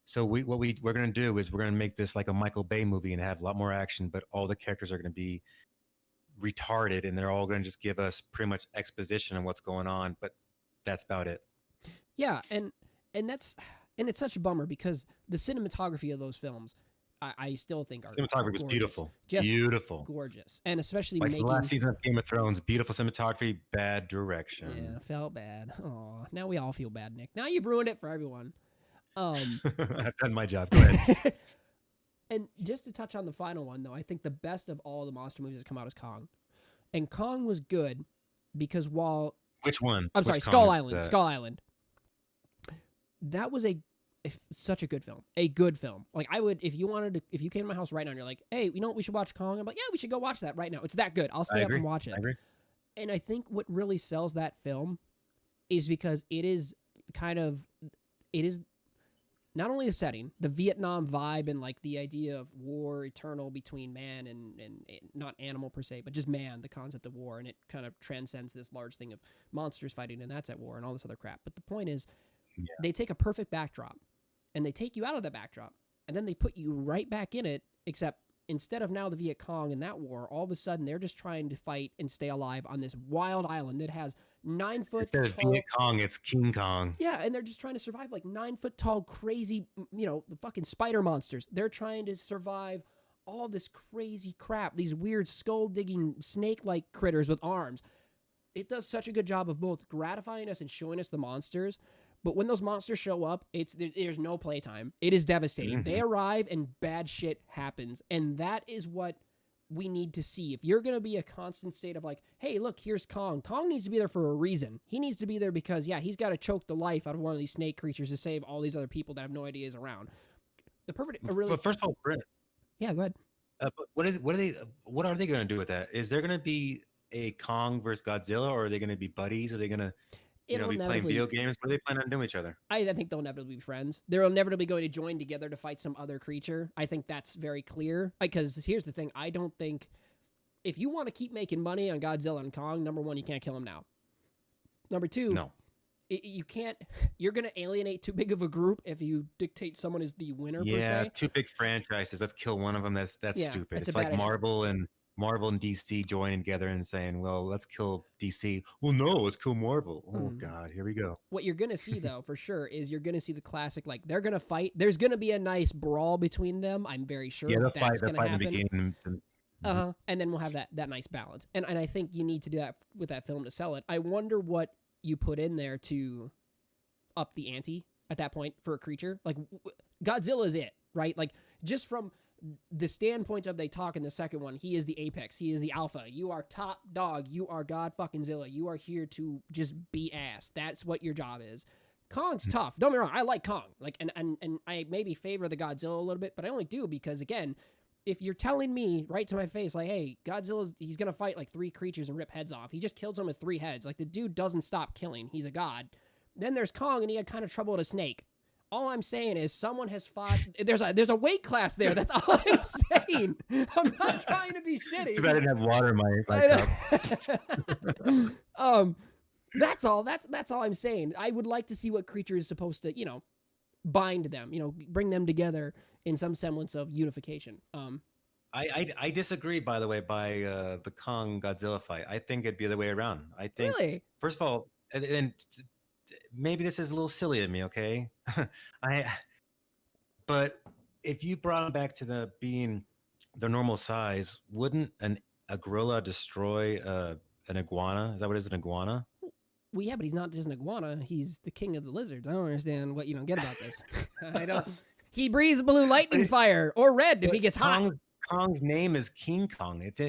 So we're gonna do is we're gonna make this like a Michael Bay movie and have a lot more action, but all the characters are gonna be retarded and they're all gonna just give us pretty much exposition on what's going on, but that's about it. Yeah, and that's and it's such a bummer because the cinematography of those films, I still think are Cinematography was gorgeous, beautiful, just beautiful. gorgeous, and especially Like the last making. season of Game of Thrones, beautiful cinematography, bad Yeah, direction. felt bad. Oh, now we all feel bad, Nick. Now you've ruined it for everyone. I've done my job. Go ahead. And just to touch on the final one, though, I think the best of all the monster movies that come out is Kong, and Kong was good because while Which one? I'm Which sorry, Kong Skull is Island, the? Skull Island. That was such a good film. A good film. Like I would if you wanted to if you came to my house right now and you're like, "Hey, you know what we should watch Kong?" I'm like, "Yeah, we should go watch that right now. It's that good. I'll I stay up agree. and watch I it." agree. And I think what really sells that film is because it is kind of it is not only the setting, the Vietnam vibe and like the idea of war eternal between man and not animal per se, but just man, the concept of war, and it kind of transcends this large thing of monsters fighting and that's at war and all this other crap. But the point is Yeah. they take a perfect backdrop and they take you out of the backdrop and then they put you right back in it, except instead of now the Viet Cong in that war, all of a sudden they're just trying to fight and stay alive on this wild island that has 9 foot Instead of tall. Viet Cong, it's King Kong. Yeah, and they're just trying to survive like 9 foot tall, crazy, fucking spider monsters. They're trying to survive all this crazy crap, these weird skull digging snake like critters with arms. It does such a good job of both gratifying us and showing us the monsters. But when those monsters show up, there's no playtime. It is devastating. They arrive and bad shit happens, and that is what we need to see. If you're going to be a constant state of like, hey, look, here's Kong. Kong needs to be there for a reason. He needs to be there because, yeah, he's got to choke the life out of one of these snake creatures to save all these other people that have no idea is around. The perfect, really. First of all, Brent, Yeah, go ahead. what are they going to do with that? Is there going to be a Kong versus Godzilla, or are they going to be buddies? Are they going to, It'll be playing inevitably. video games? What are they planning on doing with each other? I think they'll inevitably be friends. They're inevitably going to join together to fight some other creature. I think that's very clear. Because here's the thing: I don't think if you want to keep making money on Godzilla and Kong, number one, you can't kill him now. Number two, No. You can't. You're going to alienate too big of a group if you dictate someone is the winner per se. Two big franchises. Let's kill one of them. That's Yeah, stupid. that's It's a like bad idea. Marvel and DC joining together and saying, "Well, let's kill DC." Well, no, let's kill Marvel. Oh God, here we go. What you're gonna see though, for sure, is you're gonna see the classic. Like they're gonna fight. There's gonna be a nice brawl between them. I'm very sure Yeah, they'll that's fight. They'll gonna fight in the happen. beginning. And then we'll have that nice balance. And I think you need to do that with that film to sell it. I wonder what you put in there to up the ante at that point for a creature. Like Godzilla is it, right? Like just from the standpoint of they talk in the second one, he is the apex. He is the alpha. You are top dog. You are God fucking Zilla. You are here to just beat ass. That's what your job is. Kong's tough. Don't get me wrong. I like Kong. Like and I maybe favor the Godzilla a little bit, but I only do because again, if you're telling me right to my face, like, hey, he's gonna fight like 3 creatures and rip heads off. He just killed some with 3 heads. Like the dude doesn't stop killing. He's a god. Then there's Kong, and he had kind of trouble with a snake. All I'm saying is someone has fought. There's a weight class there. That's all I'm saying. I'm not trying to be shitty. Too bad I didn't have water in my cup. That's all. That's all I'm saying. I would like to see what creature is supposed to, bind them. Bring them together in some semblance of unification. I disagree, by the way, by the Kong Godzilla fight. I think it'd be the way around. I think, Really? first of all, and maybe this is a little silly of me, okay? But if you brought them back to being their normal size, wouldn't a gorilla destroy an iguana? Is that what it is, an iguana? Well, yeah, but he's not just an iguana. He's the king of the lizards. I don't understand what you don't get about this. I don't. He breathes blue lightning fire or red if he gets hot. Kong's name is King Kong. It's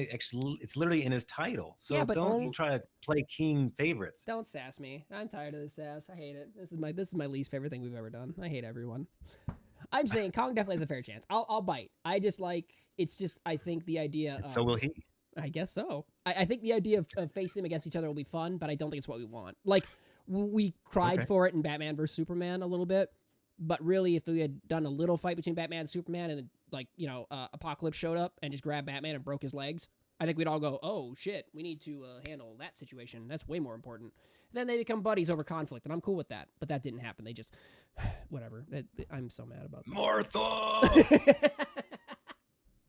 literally in his title. So Yeah, but don't you try to play King favorites. Don't sass me. I'm tired of this sass. I hate it. This is my least favorite thing we've ever done. I hate everyone. I'm saying Kong definitely has a fair chance. I'll bite. I just like it's just I think the idea. So will he. I guess so. I think the idea of facing them against each other will be fun, but I don't think it's what we want. Like we cried for it in Batman vs Superman a little bit, but really, if we had done a little fight between Batman and Superman, and then Apocalypse showed up and just grabbed Batman and broke his legs, I think we'd all go, oh shit, we need to handle that situation. That's way more important. Then they become buddies over conflict, and I'm cool with that. But that didn't happen. They just, whatever. I'm so mad about Martha.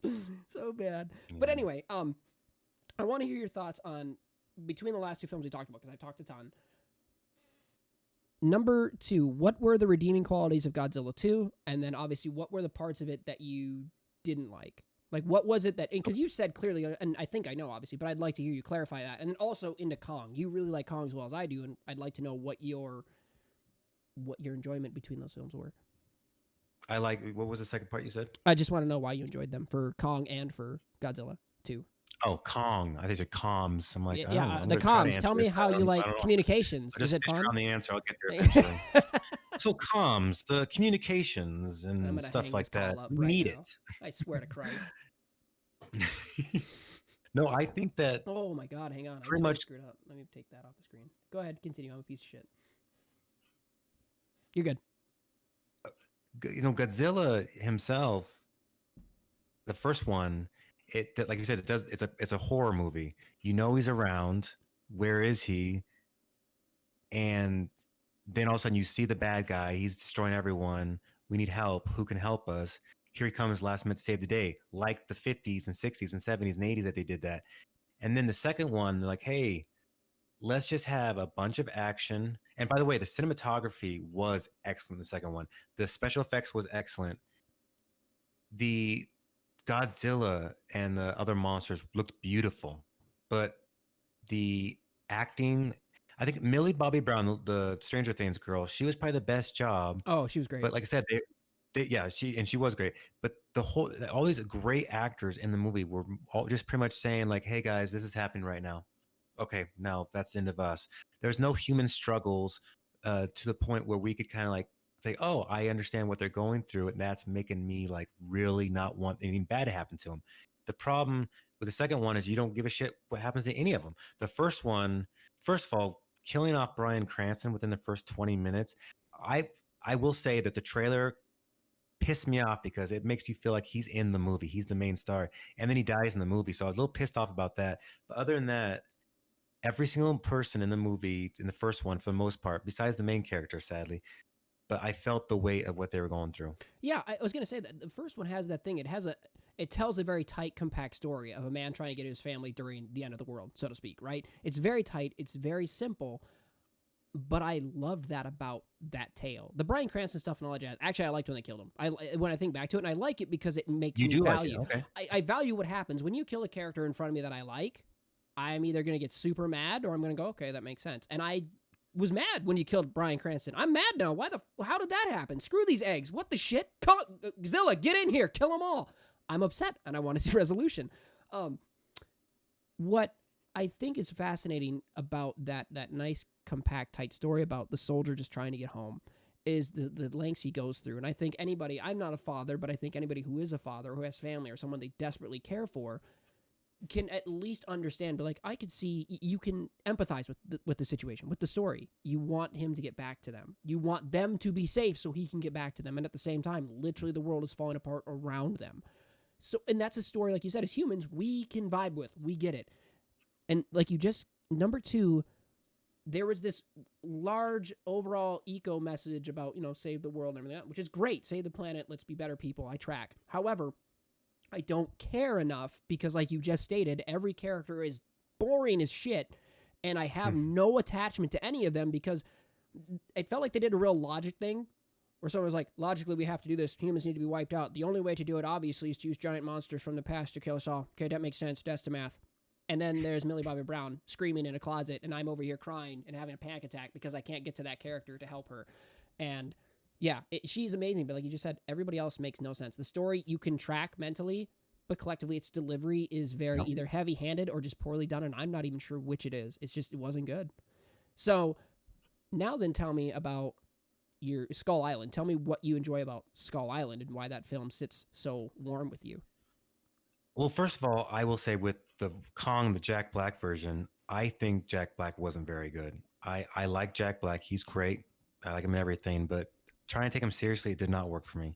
that. So bad. But Yeah. anyway, I want to hear your thoughts on between the last two films we talked about because I talked a ton. Number 2, what were the redeeming qualities of Godzilla 2? And then obviously, what were the parts of it that you didn't like? Like, what was it that, because you said clearly, and I think I know, obviously, but I'd like to hear you clarify that. And also into Kong. You really like Kong as well as I do, and I'd like to know what your enjoyment between those films were. I like, what was the second part you said? I just want to know why you enjoyed them for Kong and for Godzilla 2. Oh, Kong. I think it's comms. I'm like, Yeah, I'm the gonna try to comms. answer Tell me this, how but you I like don't know. communications. I just Is it picture fun? on the answer. I'll get there eventually. So comms, the communications I'm and gonna stuff hang like this call that. up We right need now. I swear to Christ. it. No, I think that Oh my God, hang on. I pretty just much. screwed up. Let me take that off the screen. Go ahead, continue. I'm a piece of shit. You're good. Godzilla himself, the first one, like you said, it does. It's a horror movie. He's around. Where is he? And then all of a sudden you see the bad guy. He's destroying everyone. We need help. Who can help us? Here he comes last minute to save the day, like the 50s and 60s and 70s and 80s that they did that. And then the second one, they're like, hey, let's just have a bunch of action. And by the way, the cinematography was excellent. The second one, the special effects was excellent. The Godzilla and the other monsters looked beautiful, but the acting, I think Millie Bobby Brown, the Stranger Things girl, she was probably the best job. Oh, she was great. But like I said, yeah, she was great. But all these great actors in the movie were all just pretty much saying like, "Hey guys, this is happening right now." Okay, now that's the end of us. There's no human struggles to the point where we could kind of like say, "Oh, I understand what they're going through," and that's making me like really not want anything bad to happen to them. The problem with the second one is you don't give a shit what happens to any of them. The first one, first of all, killing off Bryan Cranston within the first 20 minutes, I will say that the trailer pissed me off because it makes you feel like he's in the movie. He's the main star. And then he dies in the movie. So I was a little pissed off about that. But other than that, every single person in the movie, in the first one, for the most part, besides the main character, sadly, but I felt the weight of what they were going through. Yeah, I was gonna say that the first one has that thing. It tells a very tight, compact story of a man trying to get his family during the end of the world, so to speak. Right? It's very tight. It's very simple. But I loved that about that tale. The Bryan Cranston stuff and all that jazz. Actually, I liked when they killed him. When I think back to it, and I like it because it makes You me do like it, value. okay? I value what happens when you kill a character in front of me that I like. I'm either gonna get super mad or I'm gonna go, okay, that makes sense. And I was mad when you killed Bryan Cranston. I'm mad now. How did that happen? Screw these eggs. What the shit? Zilla, get in here. Kill them all. I'm upset and I want to see resolution. What I think is fascinating about that nice, compact, tight story about the soldier just trying to get home is the lengths he goes through. And I think anybody, I'm not a father, but I think anybody who is a father, who has family or someone they desperately care for, can at least understand, but like I could see you can empathize with the situation, with the story. You want him to get back to them. You want them to be safe so he can get back to them. And at the same time, literally the world is falling apart around them. So, and that's a story, like you said, as humans, we can vibe with. We get it. And like you just, number 2, there was this large overall eco message about, save the world and everything else, which is great. Save the planet. Let's be better people. I track. However, I don't care enough because, like you just stated, every character is boring as shit, and I have no attachment to any of them because it felt like they did a real logic thing where someone was like, logically, we have to do this. Humans need to be wiped out. The only way to do it, obviously, is to use giant monsters from the past to kill us all. Okay, that makes sense. That's the math. And then there's Millie Bobby Brown screaming in a closet, and I'm over here crying and having a panic attack because I can't get to that character to help her. And yeah, she's amazing, but like you just said, everybody else makes no sense. The story you can track mentally, but collectively its delivery is very either heavy-handed or just poorly done, and I'm not even sure which it is. It's just, it wasn't good. So now then tell me about your Skull Island. Tell me what you enjoy about Skull Island and why that film sits so warm with you. Well, first of all, I will say with the Kong, the Jack Black version, I think Jack Black wasn't very good. I like Jack Black. He's great. I like him in everything, but trying to take him seriously, it did not work for me.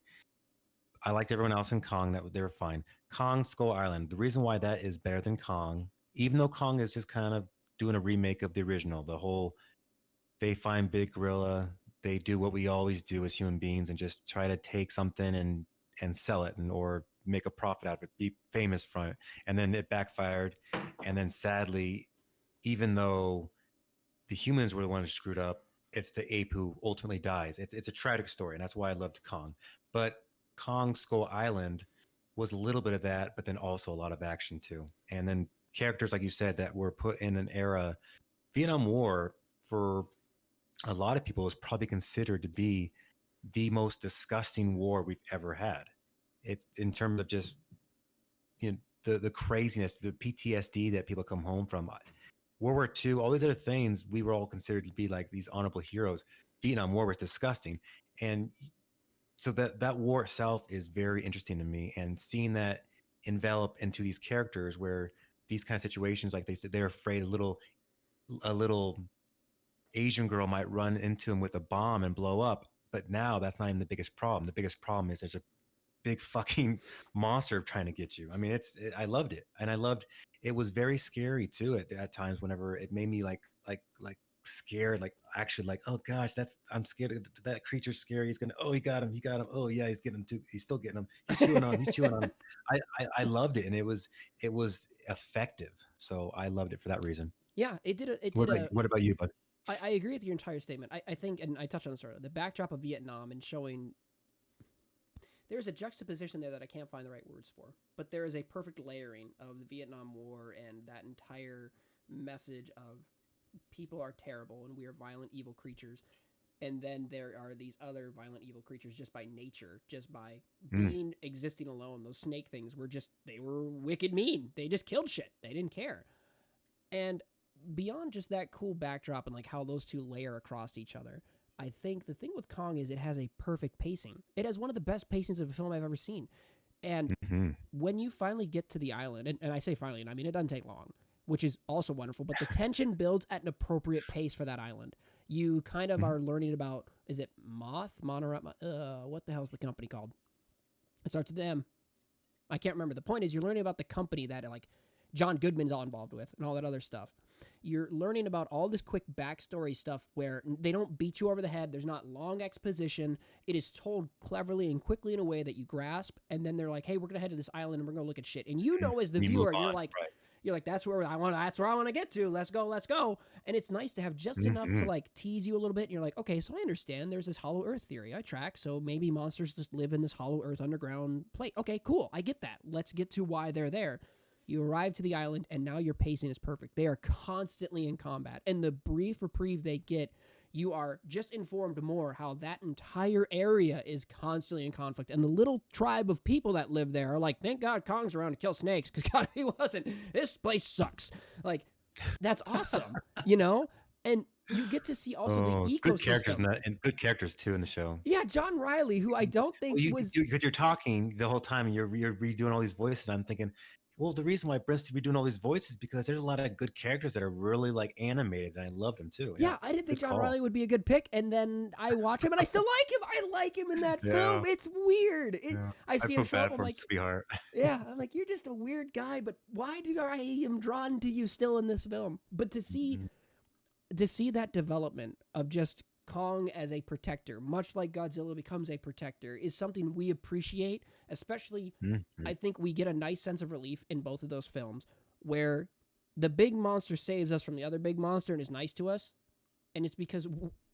I liked everyone else in Kong. That they were fine. Kong Skull Island. The reason why that is better than Kong, even though Kong is just kind of doing a remake of the original, the whole they find Big Gorilla, they do what we always do as human beings and just try to take something and sell it and or make a profit out of it, be famous from it, and then it backfired, and then sadly, even though the humans were the ones who screwed up. It's the ape who ultimately dies. It's a tragic story, and that's why I loved Kong. But Kong Skull Island was a little bit of that, but then also a lot of action too. And then characters, like you said, that were put in an era. Vietnam War, for a lot of people, is probably considered to be the most disgusting war we've ever had. It in terms of just the craziness, the PTSD that people come home from. World War II, all these other things, we were all considered to be like these honorable heroes. Vietnam War was disgusting, and so that war itself is very interesting to me. And seeing that envelop into these characters, where these kind of situations, like they said, they're afraid a little Asian girl might run into him with a bomb and blow up. But now that's not even the biggest problem. The biggest problem is there's a big fucking monster trying to get you. I mean, I loved it, and I loved it. Was very scary too at times. Whenever it made me like scared, like actually like, oh gosh, I'm scared. That creature's scary. He's gonna. Oh, he got him. He got him. Oh yeah, he's getting him too. He's still getting him. He's chewing on him. He's chewing on him. I loved it, and it was effective. So I loved it for that reason. Yeah, it did. What about you, bud? I agree with your entire statement. I think, and I touched on this earlier, the backdrop of Vietnam and showing there's a juxtaposition there that I can't find the right words for, but there is a perfect layering of the Vietnam War and that entire message of people are terrible and we are violent, evil creatures. And then there are these other violent, evil creatures just by nature, just by being existing alone. Those snake things were they were wicked mean. They just killed shit. They didn't care. And beyond just that cool backdrop and like how those two layer across each other, I think the thing with Kong is it has a perfect pacing. It has one of the best pacings of a film I've ever seen. And when you finally get to the island, and I say finally, and I mean it doesn't take long, which is also wonderful, but the tension builds at an appropriate pace for that island. You kind of are learning about, is it Moth? What the hell is the company called? It starts with M. I can't remember. The point is you're learning about the company that like John Goodman's all involved with and all that other stuff. You're learning about all this quick backstory stuff where they don't beat you over the head. There's not long exposition. It is told cleverly and quickly in a way that you grasp. And then they're like, hey, we're going to head to this island and we're going to look at shit. And you know, as the viewer, you're like, that's where I want to get to. Let's go. And it's nice to have just enough to like tease you a little bit. And you're like, okay, so I understand there's this hollow earth theory. I track. So maybe monsters just live in this hollow earth underground plate. Okay, cool. I get that. Let's get to why they're there. You arrive to the island, and now your pacing is perfect. They are constantly in combat. And the brief reprieve they get, you are just informed more how that entire area is constantly in conflict. And the little tribe of people that live there are like, thank God Kong's around to kill snakes, because God, he wasn't. This place sucks. Like, that's awesome, you know? And you get to see also the ecosystem. Good characters and good characters too in the show. Yeah, John Riley, who I don't think was... Because you're talking the whole time, and you're redoing all these voices, I'm thinking... Well, the reason why Brent's to be doing all these voices is because there's a lot of good characters that are really like animated, and I loved them too. Yeah, I didn't think John Riley would be a good pick, and then I watch him, and I still like him. I like him in that film. It's weird. I see him show up, I'm like, sweetheart. Yeah, I'm like, you're just a weird guy, but why do I am drawn to you still in this film? But to see that development of just Kong as a protector, much like Godzilla becomes a protector, is something we appreciate. Especially, I think we get a nice sense of relief in both of those films, where the big monster saves us from the other big monster and is nice to us, and it's because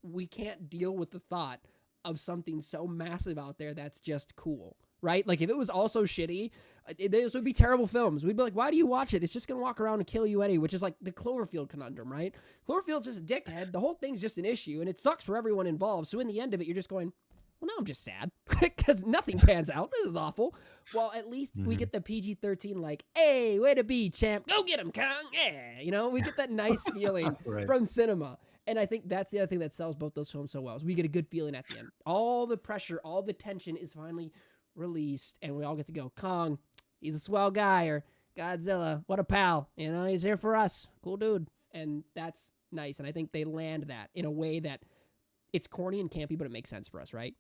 we can't deal with the thought of something so massive out there that's just cool, right? Like, if it was also shitty, those would be terrible films. We'd be like, why do you watch it? It's just going to walk around and kill you anyway, which is like the Cloverfield conundrum, right? Cloverfield's just a dickhead. The whole thing's just an issue, and it sucks for everyone involved. So in the end of it, you're just going, well, now I'm just sad because nothing pans out. This is awful. Well, at least we get the PG-13 like, hey, way to be, champ. Go get him, Kong. Yeah. You know, we get that nice feeling from cinema. And I think that's the other thing that sells both those films so well, is we get a good feeling at the end. All the pressure, all the tension is finally released, and we all get to go, Kong, he's a swell guy, or Godzilla, what a pal. You know, he's here for us. Cool dude. And that's nice. And I think they land that in a way that it's corny and campy, but it makes sense for us, right?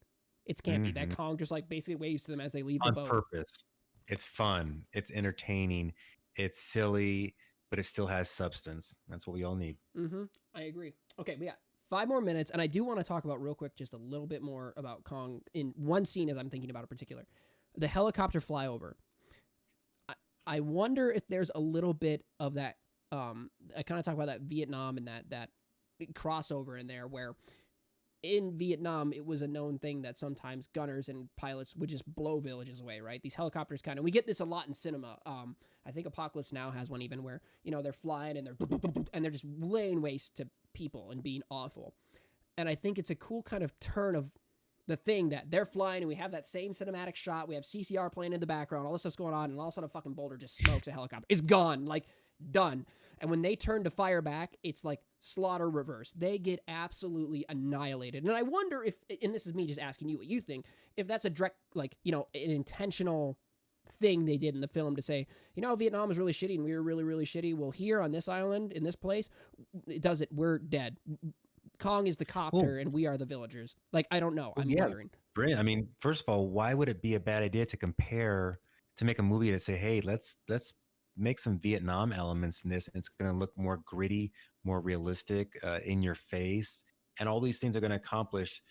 It's campy. That Hmm. Kong just like basically waves to them as they leave the On boat. purpose. It's fun. It's entertaining. It's silly, but it still has substance. That's what we all need. Mm-hmm. I agree. Okay, we got 5 more minutes, and I do want to talk about real quick just a little bit more about Kong in one scene as I'm thinking about in particular. The helicopter flyover. I wonder if there's a little bit of that. I kind of talk about that Vietnam and that crossover in there where in Vietnam, it was a known thing that sometimes gunners and pilots would just blow villages away, right? These helicopters kind of, we get this a lot in cinema. I think Apocalypse Now has one even where, they're flying and they're just laying waste to people and being awful. And I think it's a cool kind of turn of the thing that they're flying and we have that same cinematic shot. We have CCR playing in the background, all this stuff's going on, and all of a sudden a fucking boulder just smokes a helicopter. It's gone. Like, done. And when they turn to fire back, it's like slaughter reverse. They get absolutely annihilated. And I wonder if, and this is me just asking you what you think, if that's a direct, like, an intentional thing they did in the film to say, Vietnam was really shitty and we were really, really shitty. Well, here on this island, in this place, it does it. We're dead. Kong is the copter and we are the villagers. Like, I don't know. I'm wondering. Brilliant. I mean, first of all, why would it be a bad idea to make a movie to say, hey, let's make some Vietnam elements in this, and it's going to look more gritty, more realistic, in your face, and all these things are going to accomplish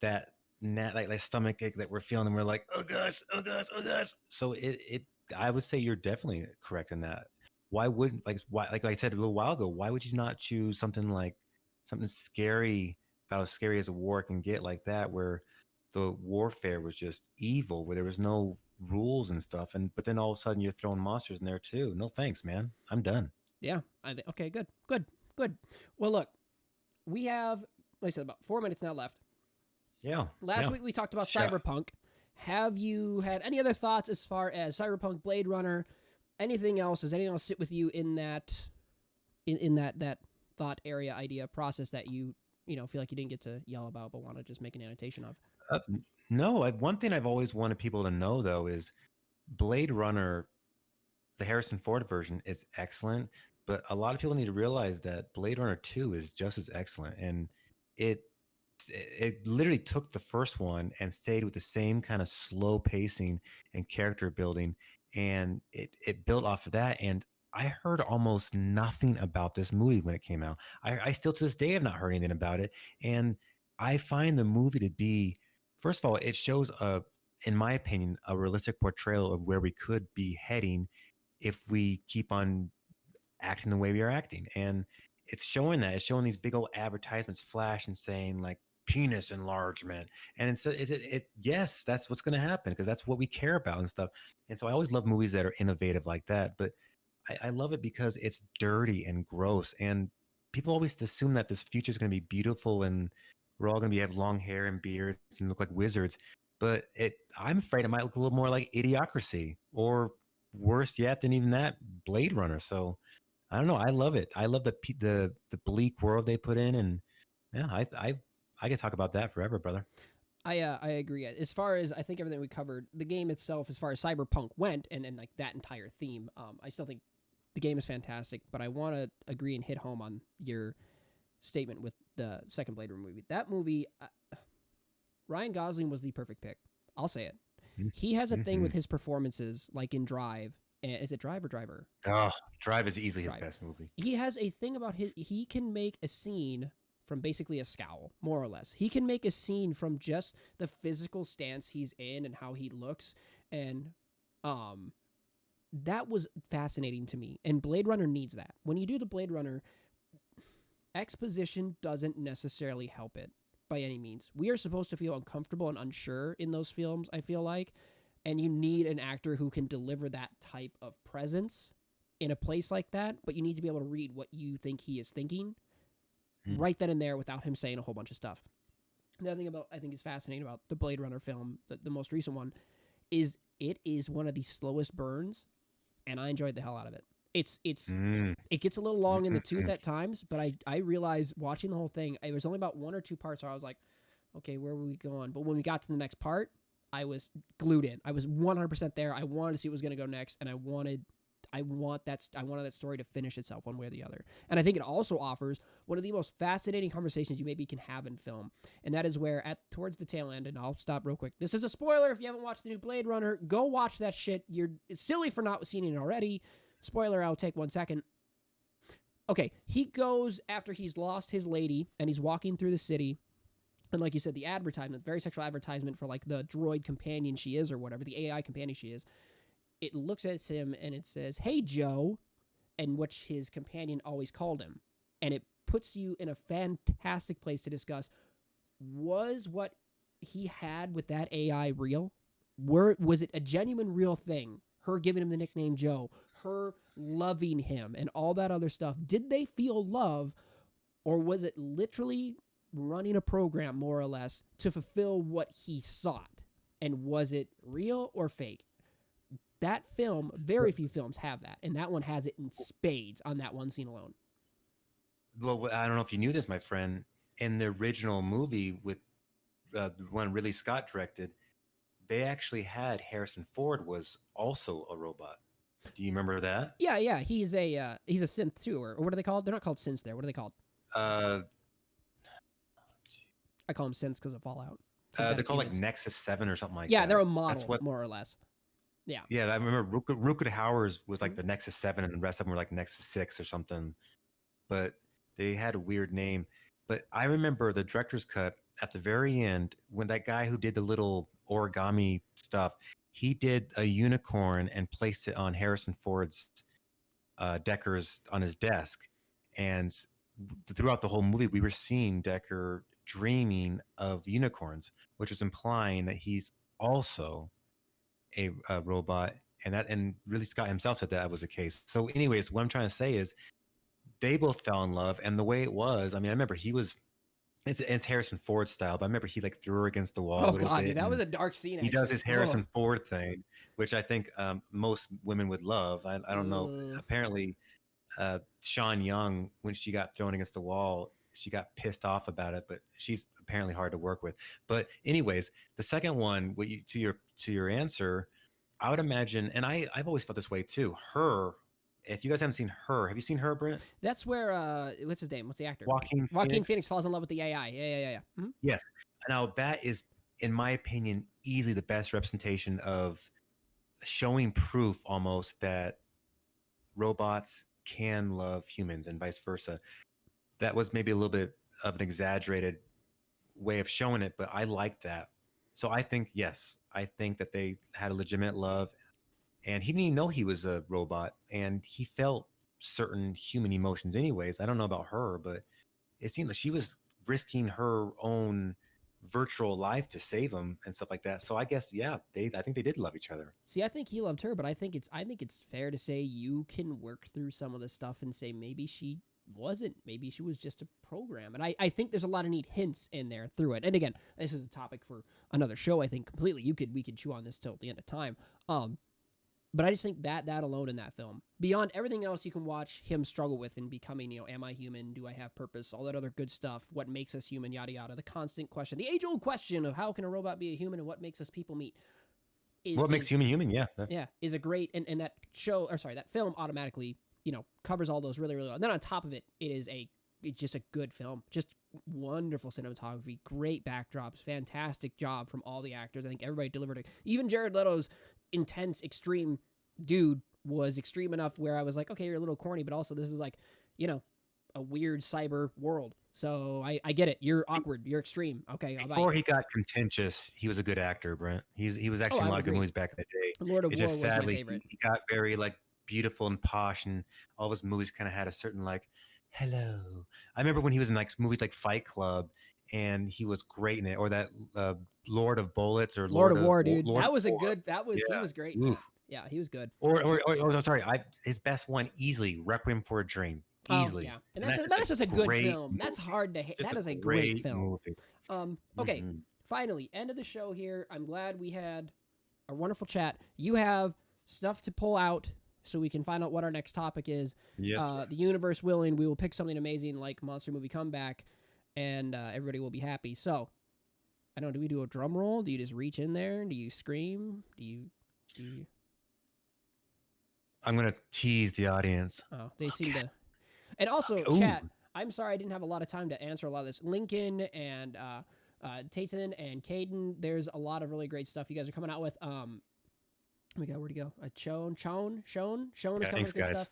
that like stomach ache that we're feeling, and we're like, oh gosh, oh gosh, oh gosh. So I would say you're definitely correct in that. Why wouldn't why like I said a little while ago, why would you not choose something like something scary, about as scary as a war can get, like that, where the warfare was just evil, where there was no rules and stuff, and but then all of a sudden you're throwing monsters in there too. No thanks, man. I'm done. Yeah. Okay, good. Good. Good. Well, look, we have, like I said, about 4 minutes now left. Yeah. Last yeah. week we talked about Sure. Cyberpunk. Have you had any other thoughts as far as Cyberpunk, Blade Runner, anything else? Does anything else sit with you in that that thought area idea process that you feel like you didn't get to yell about but want to just make an annotation of? No, one thing I've always wanted people to know though is Blade Runner, the Harrison Ford version, is excellent, but a lot of people need to realize that Blade Runner 2 is just as excellent, and it it literally took the first one and stayed with the same kind of slow pacing and character building, and it built off of that. And I heard almost nothing about this movie when it came out. I still to this day have not heard anything about it, and I find the movie to be, first of all, it shows in my opinion, a realistic portrayal of where we could be heading if we keep on acting the way we are acting. And it's showing that. It's showing these big old advertisements flash and saying like penis enlargement. And yes, that's what's going to happen because that's what we care about and stuff. And so I always love movies that are innovative like that. But I love it because it's dirty and gross. And people always assume that this future is going to be beautiful and we're all going to have long hair and beards and look like wizards. But I'm afraid it might look a little more like Idiocracy, or worse yet than even that, Blade Runner. So I don't know. I love it. I love the bleak world they put in, and yeah, I could talk about that forever, brother. I agree. As far as I think everything we covered, the game itself, as far as Cyberpunk went, and like that entire theme, I still think the game is fantastic. But I want to agree and hit home on your statement with the second Blade Runner movie. That movie, Ryan Gosling was the perfect pick. I'll say it. He has a thing with his performances, like in Drive. And is it Drive or Driver? Oh, Drive is easily Drive. his best movie. He has a thing about he can make a scene from basically a scowl, more or less. He can make a scene from just the physical stance he's in and how he looks. And that was fascinating to me. And Blade Runner needs that. When you do the Blade Runner, exposition doesn't necessarily help it by any means. We are supposed to feel uncomfortable and unsure in those films, I feel like. And you need an actor who can deliver that type of presence in a place like that, but you need to be able to read what you think he is thinking right then and there without him saying a whole bunch of stuff. The other thing I think is fascinating about the Blade Runner film, the most recent one, is it is one of the slowest burns, and I enjoyed the hell out of it. It gets a little long in the tooth at times, but I realized watching the whole thing, it was only about one or two parts where I was like, okay, where were we going? But when we got to the next part, I was glued in. I was 100% there. I wanted to see what was going to go next, and I want that story to finish itself one way or the other. And I think it also offers one of the most fascinating conversations you maybe can have in film. And that is where towards the tail end, and I'll stop real quick. This is a spoiler. If you haven't watched the new Blade Runner, go watch that shit. It's silly for not seeing it already. Spoiler, I'll take 1 second. Okay, he goes after he's lost his lady and he's walking through the city. And like you said, the advertisement, very sexual advertisement for like the droid companion she is or whatever, the AI companion she is. It looks at him and it says, "Hey, Joe," and which his companion always called him. And it puts you in a fantastic place to discuss, was what he had with that AI real? Was it a genuine real thing? Her giving him the nickname Joe, her loving him, and all that other stuff. Did they feel love, or was it literally running a program, more or less, to fulfill what he sought? And was it real or fake? That film, very few films have that, and that one has it in spades on that one scene alone. Well, I don't know if you knew this, my friend. In the original movie with the one Ridley Scott directed, they actually had Harrison Ford was also a robot. Do you remember that? Yeah. He's a synth too, or what are they called? They're not called synths there. What are they called? Uh, I call them synths because of Fallout. they're called like Nexus 7 or something like that. Yeah, they're a model, more or less. Yeah. Yeah, I remember Rutger Hauer's was like the Nexus 7 and the rest of them were like Nexus 6 or something. But they had a weird name. But I remember the director's cut at the very end when that guy who did the little origami stuff, he did a unicorn and placed it on Harrison Ford's Decker's on his desk. And throughout the whole movie, we were seeing Decker dreaming of unicorns, which was implying that he's also a robot, and really Scott himself said that was the case. So anyways, what I'm trying to say is they both fell in love, and the way it was, I mean, I remember it's Harrison Ford style, but I remember he like threw her against the wall a little bit. Dude, that was a dark scene. He does his Harrison Ford thing, which I think most women would love. I don't know. Apparently, Sean Young, when she got thrown against the wall, she got pissed off about it, but she's apparently hard to work with. But anyways, the second one, to your answer, I would imagine, and I've always felt this way too. Her, if you guys haven't seen Her, have you seen Her, Brent? That's where what's his name? What's the actor? Joaquin Phoenix falls in love with the AI. Yeah. Mm-hmm. Yes. Now that is, in my opinion, easily the best representation of showing proof almost that robots can love humans and vice versa. That was maybe a little bit of an exaggerated way of showing it, but I liked that. So I think, yes, I think that they had a legitimate love, and he didn't even know he was a robot, and he felt certain human emotions anyways. I don't know about her, but it seemed like she was risking her own virtual life to save him and stuff like that. So I guess, yeah, I think they did love each other. See, I think he loved her, but I think it's fair to say you can work through some of the stuff and say maybe she wasn't. Maybe she was just a program. And I think there's a lot of neat hints in there through it. And again, this is a topic for another show, I think, completely. We could chew on this till the end of time. But I just think that alone in that film, beyond everything else you can watch him struggle with in becoming, am I human? Do I have purpose? All that other good stuff. What makes us human? Yada, yada. The constant question, the age-old question of how can a robot be a human and what makes us people meet? What makes human human? Yeah. Yeah, is a great, and that that film automatically, covers all those really, really well. And then on top of it, it's just a good film. Just wonderful cinematography, great backdrops, fantastic job from all the actors. I think everybody delivered it. Even Jared Leto's intense, extreme dude was extreme enough where I was like, okay, you're a little corny, but also this is like, a weird cyber world. So I get it. You're awkward. You're extreme. Okay. Before he got contentious, he was a good actor, Brent. He was actually in a lot of good movies back in the day. Lord of War just was sadly, my favorite. He got very like beautiful and posh, and all of his movies kind of had a certain like, hello. I remember when he was in like movies like Fight Club, and he was great in it, or that Lord of Bullets or Lord of War, dude. Lord that was of a War. good. That was he was great. Yeah, he was good. Or sorry, his best one easily, Requiem for a Dream. Easily. Yeah. And that's just a good film. Movie. That's hard to hate. That is a great film. Movie. Okay. Mm-hmm. Finally, end of the show here. I'm glad we had a wonderful chat. You have stuff to pull out so we can find out what our next topic is. Yes. The universe willing, we will pick something amazing like Monster Movie Comeback, and everybody will be happy. So, I don't know, do we do a drum roll? Do you just reach in there? Do you scream? Do you... I'm gonna tease the audience. Oh, they Look seem at to. And also, ooh. chat. I'm sorry I didn't have a lot of time to answer a lot of this. Lincoln and Tayson and Caden, there's a lot of really great stuff you guys are coming out with. Oh my god, where'd he go? Shone is Yeah, coming thanks, with good guys. stuff.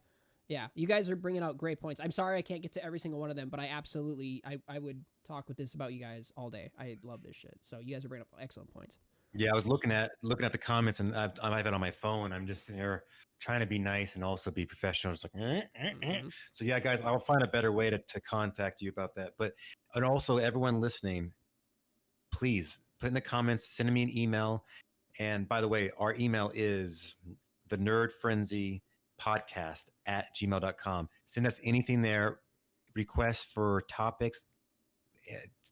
Yeah, you guys are bringing out great points. I'm sorry I can't get to every single one of them, but I would talk with this about you guys all day. I love this shit. So you guys are bringing up excellent points. Yeah, I was looking at the comments, and I have it on my phone. I'm just here trying to be nice and also be professional. It's like, Mm-hmm. so yeah, guys, I'll find a better way to contact you about that. But and also everyone listening, please put in the comments, send me an email. And by the way, our email is the Nerd Frenzy Podcast at gmail.com. Send us anything there, requests for topics,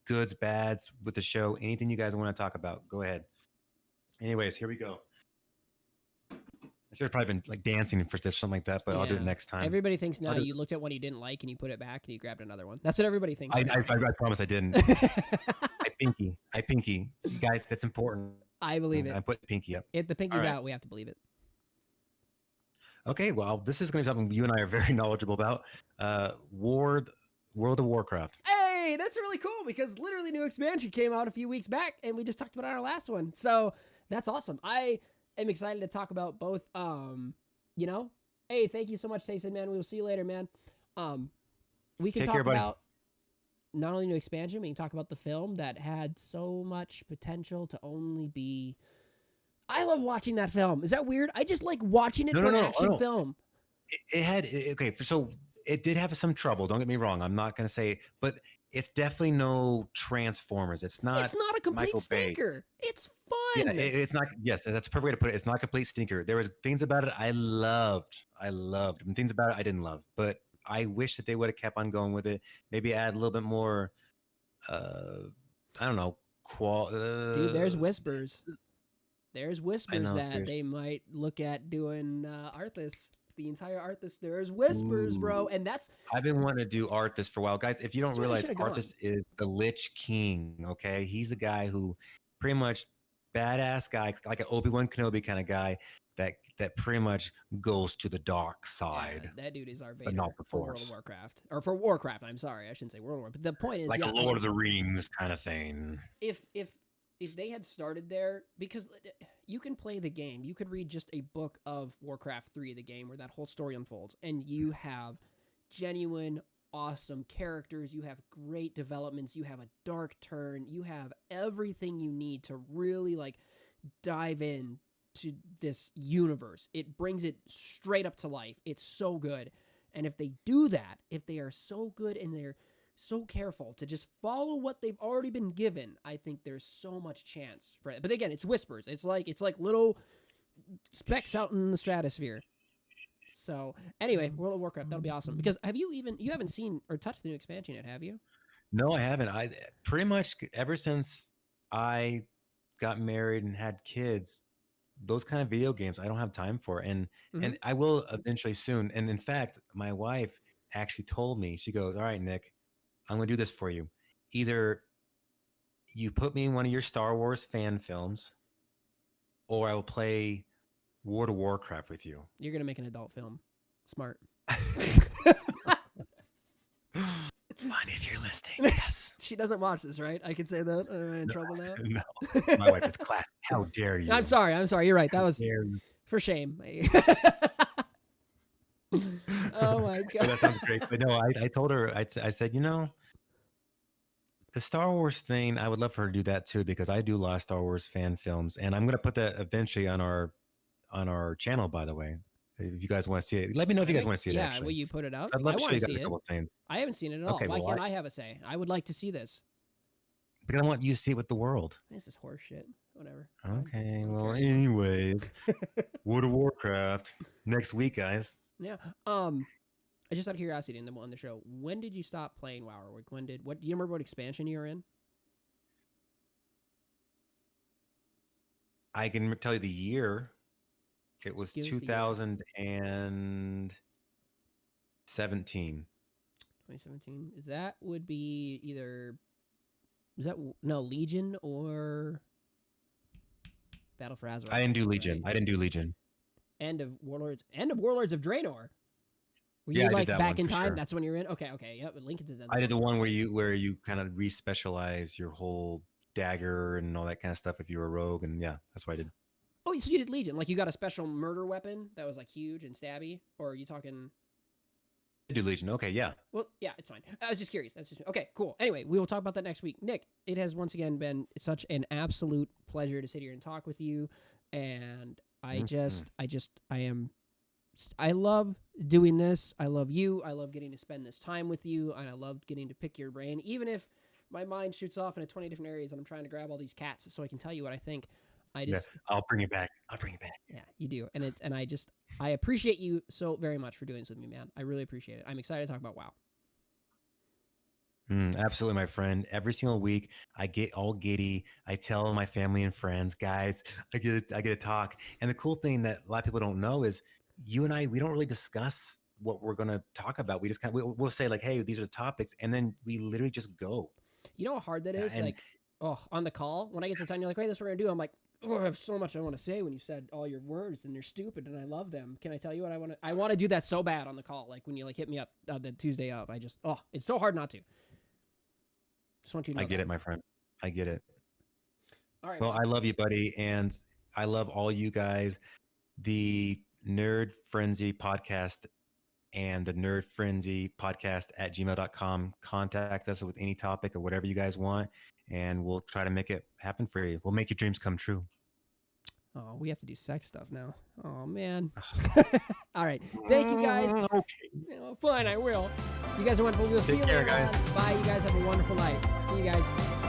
goods, bads with the show, anything you guys want to talk about. Go ahead. Anyways, here we go. I should have probably been like dancing for this, something like that, but I'll do it next time. Everybody thinks now you looked at one you didn't like and you put it back and you grabbed another one. That's what everybody thinks. I promise I didn't. I pinky. See, guys, that's important. I believe it. I put pinky up. If the pinky's out, we have to believe it. Okay, well, this is going to be something you and I are very knowledgeable about. World of Warcraft. Hey, that's really cool because literally new expansion came out a few weeks back and we just talked about it on our last one. So that's awesome. I am excited to talk about both. You know, hey, thank you so much, Tayson, man. We will see you later, man. We can talk about not only new expansion, we can talk about the film that had so much potential to only be. I love watching that film. Is that weird? I just like watching it for an action film. It had okay, so it did have some trouble. Don't get me wrong. I'm not going to say, but it's definitely no Transformers. It's not a complete Michael stinker. Bay. It's fun. Yeah, it's not. Yes, that's a perfect way to put it. It's not a complete stinker. There was things about it I loved, and things about it I didn't love. But I wish that they would have kept on going with it. Maybe add a little bit more. I don't know. Dude, there's whispers. There's whispers that they might look at doing Arthas. The entire Arthas. There's whispers, bro, and that's. I've been wanting to do Arthas for a while, guys. If you don't realize, Arthas is the Lich King. Okay, he's a guy who, pretty much, badass guy, like an Obi-Wan Kenobi kind of guy that pretty much goes to the dark side. Yeah, that dude is our Vader, but not the for World of Warcraft, or for Warcraft. I'm sorry, I shouldn't say World of Warcraft. But the point is, like a Lord of the Rings kind of thing. If they had started there, because you can play the game, you could read just a book of Warcraft 3, the game, where that whole story unfolds, and you have genuine, awesome characters, you have great developments, you have a dark turn, you have everything you need to really, like, dive in to this universe. It brings it straight up to life. It's so good. And if they do that, if they are so good and they're so careful to just follow what they've already been given, I think there's so much chance for it. But again, it's whispers. It's like little specks out in the stratosphere. So anyway, World of Warcraft, that'll be awesome. Because you haven't seen or touched the new expansion yet, have you? No, I haven't. I pretty much ever since I got married and had kids, those kind of video games I don't have time for, and I will eventually soon. And in fact, my wife actually told me, she goes, "All right, Nick, I'm going to do this for you. Either you put me in one of your Star Wars fan films, or I will play World of Warcraft with you." You're going to make an adult film. Smart. Mom, if you're listening, yes. She doesn't watch this, right? I can say that. Am I in trouble now? No. My wife is classic. How dare you? I'm sorry. You're right. That was for shame. Oh my god. That sounds great. But no, I told her, I said, the Star Wars thing, I would love for her to do that too, because I do a lot of Star Wars fan films, and I'm going to put that eventually on our channel, by the way. If you guys want to see it, let me know if you guys want to see it. Yeah, will you put it up? I'd love to show you guys a couple things. I haven't seen it at all. Why can't I have a say? I would like to see this. Because I want you to see it with the world. This is horse shit. Whatever. Okay. Well, anyway, World of Warcraft next week, guys. Yeah. Just out of curiosity, and then we'll end the show. When did you stop playing WoW? Or do you remember what expansion you were in? I can tell you the year. It was 2017. 2017. That would be either. Legion or Battle for Azeroth? I didn't do Legion. End of Warlords of Draenor. Were Yeah, you I did like that back one in for time? sure. That's when you're in. Okay, yep. Lincoln's is end. I did the one where you kind of respecialize your whole dagger and all that kind of stuff if you're a rogue, and yeah, that's what I did. Oh, so you did Legion? Like you got a special murder weapon that was like huge and stabby, or are you talking? I do Legion. Okay, yeah. Well, yeah, it's fine. I was just curious. That's just okay. Cool. Anyway, we will talk about that next week. Nick, it has once again been such an absolute pleasure to sit here and talk with you, and I love doing this. I love you. I love getting to spend this time with you, and I love getting to pick your brain, even if my mind shoots off into 20 different areas and I'm trying to grab all these cats so I can tell you what I think. I Yeah, just I'll bring it back. I'll bring it back. Yeah, you do. And I appreciate you so very much for doing this with me, man. I really appreciate it. I'm excited to talk about WoW. Absolutely, my friend. Every single week, I get all giddy. I tell my family and friends, guys, I get to talk. And the cool thing that a lot of people don't know is you and I, we don't really discuss what we're going to talk about. We just we'll say like, hey, these are the topics, and then we literally just go. You know how hard that is? And Like, oh, on the call, when I get to the time, you're like, wait, this is what we're going to do. I'm like, oh, I have so much I want to say when you said all your words and they're stupid and I love them. Can I tell you what I want to? I want to do that so bad on the call. Like when you like hit me up the Tuesday up, it's so hard not to. Just want you to know I get that. it, my friend. I get it. All right, Well, man. I love you, buddy. And I love all you guys. The Nerd Frenzy podcast and the Nerd Frenzy podcast at gmail.com. Contact us with any topic or whatever you guys want, and we'll try to make it happen for you. We'll make your dreams come true. Oh, we have to do sex stuff now. Oh, man. All right. Thank you, guys. Okay. Fine, I will. You guys are wonderful. We'll see you Take care, later guys. on. Bye. You guys have a wonderful night. See you guys.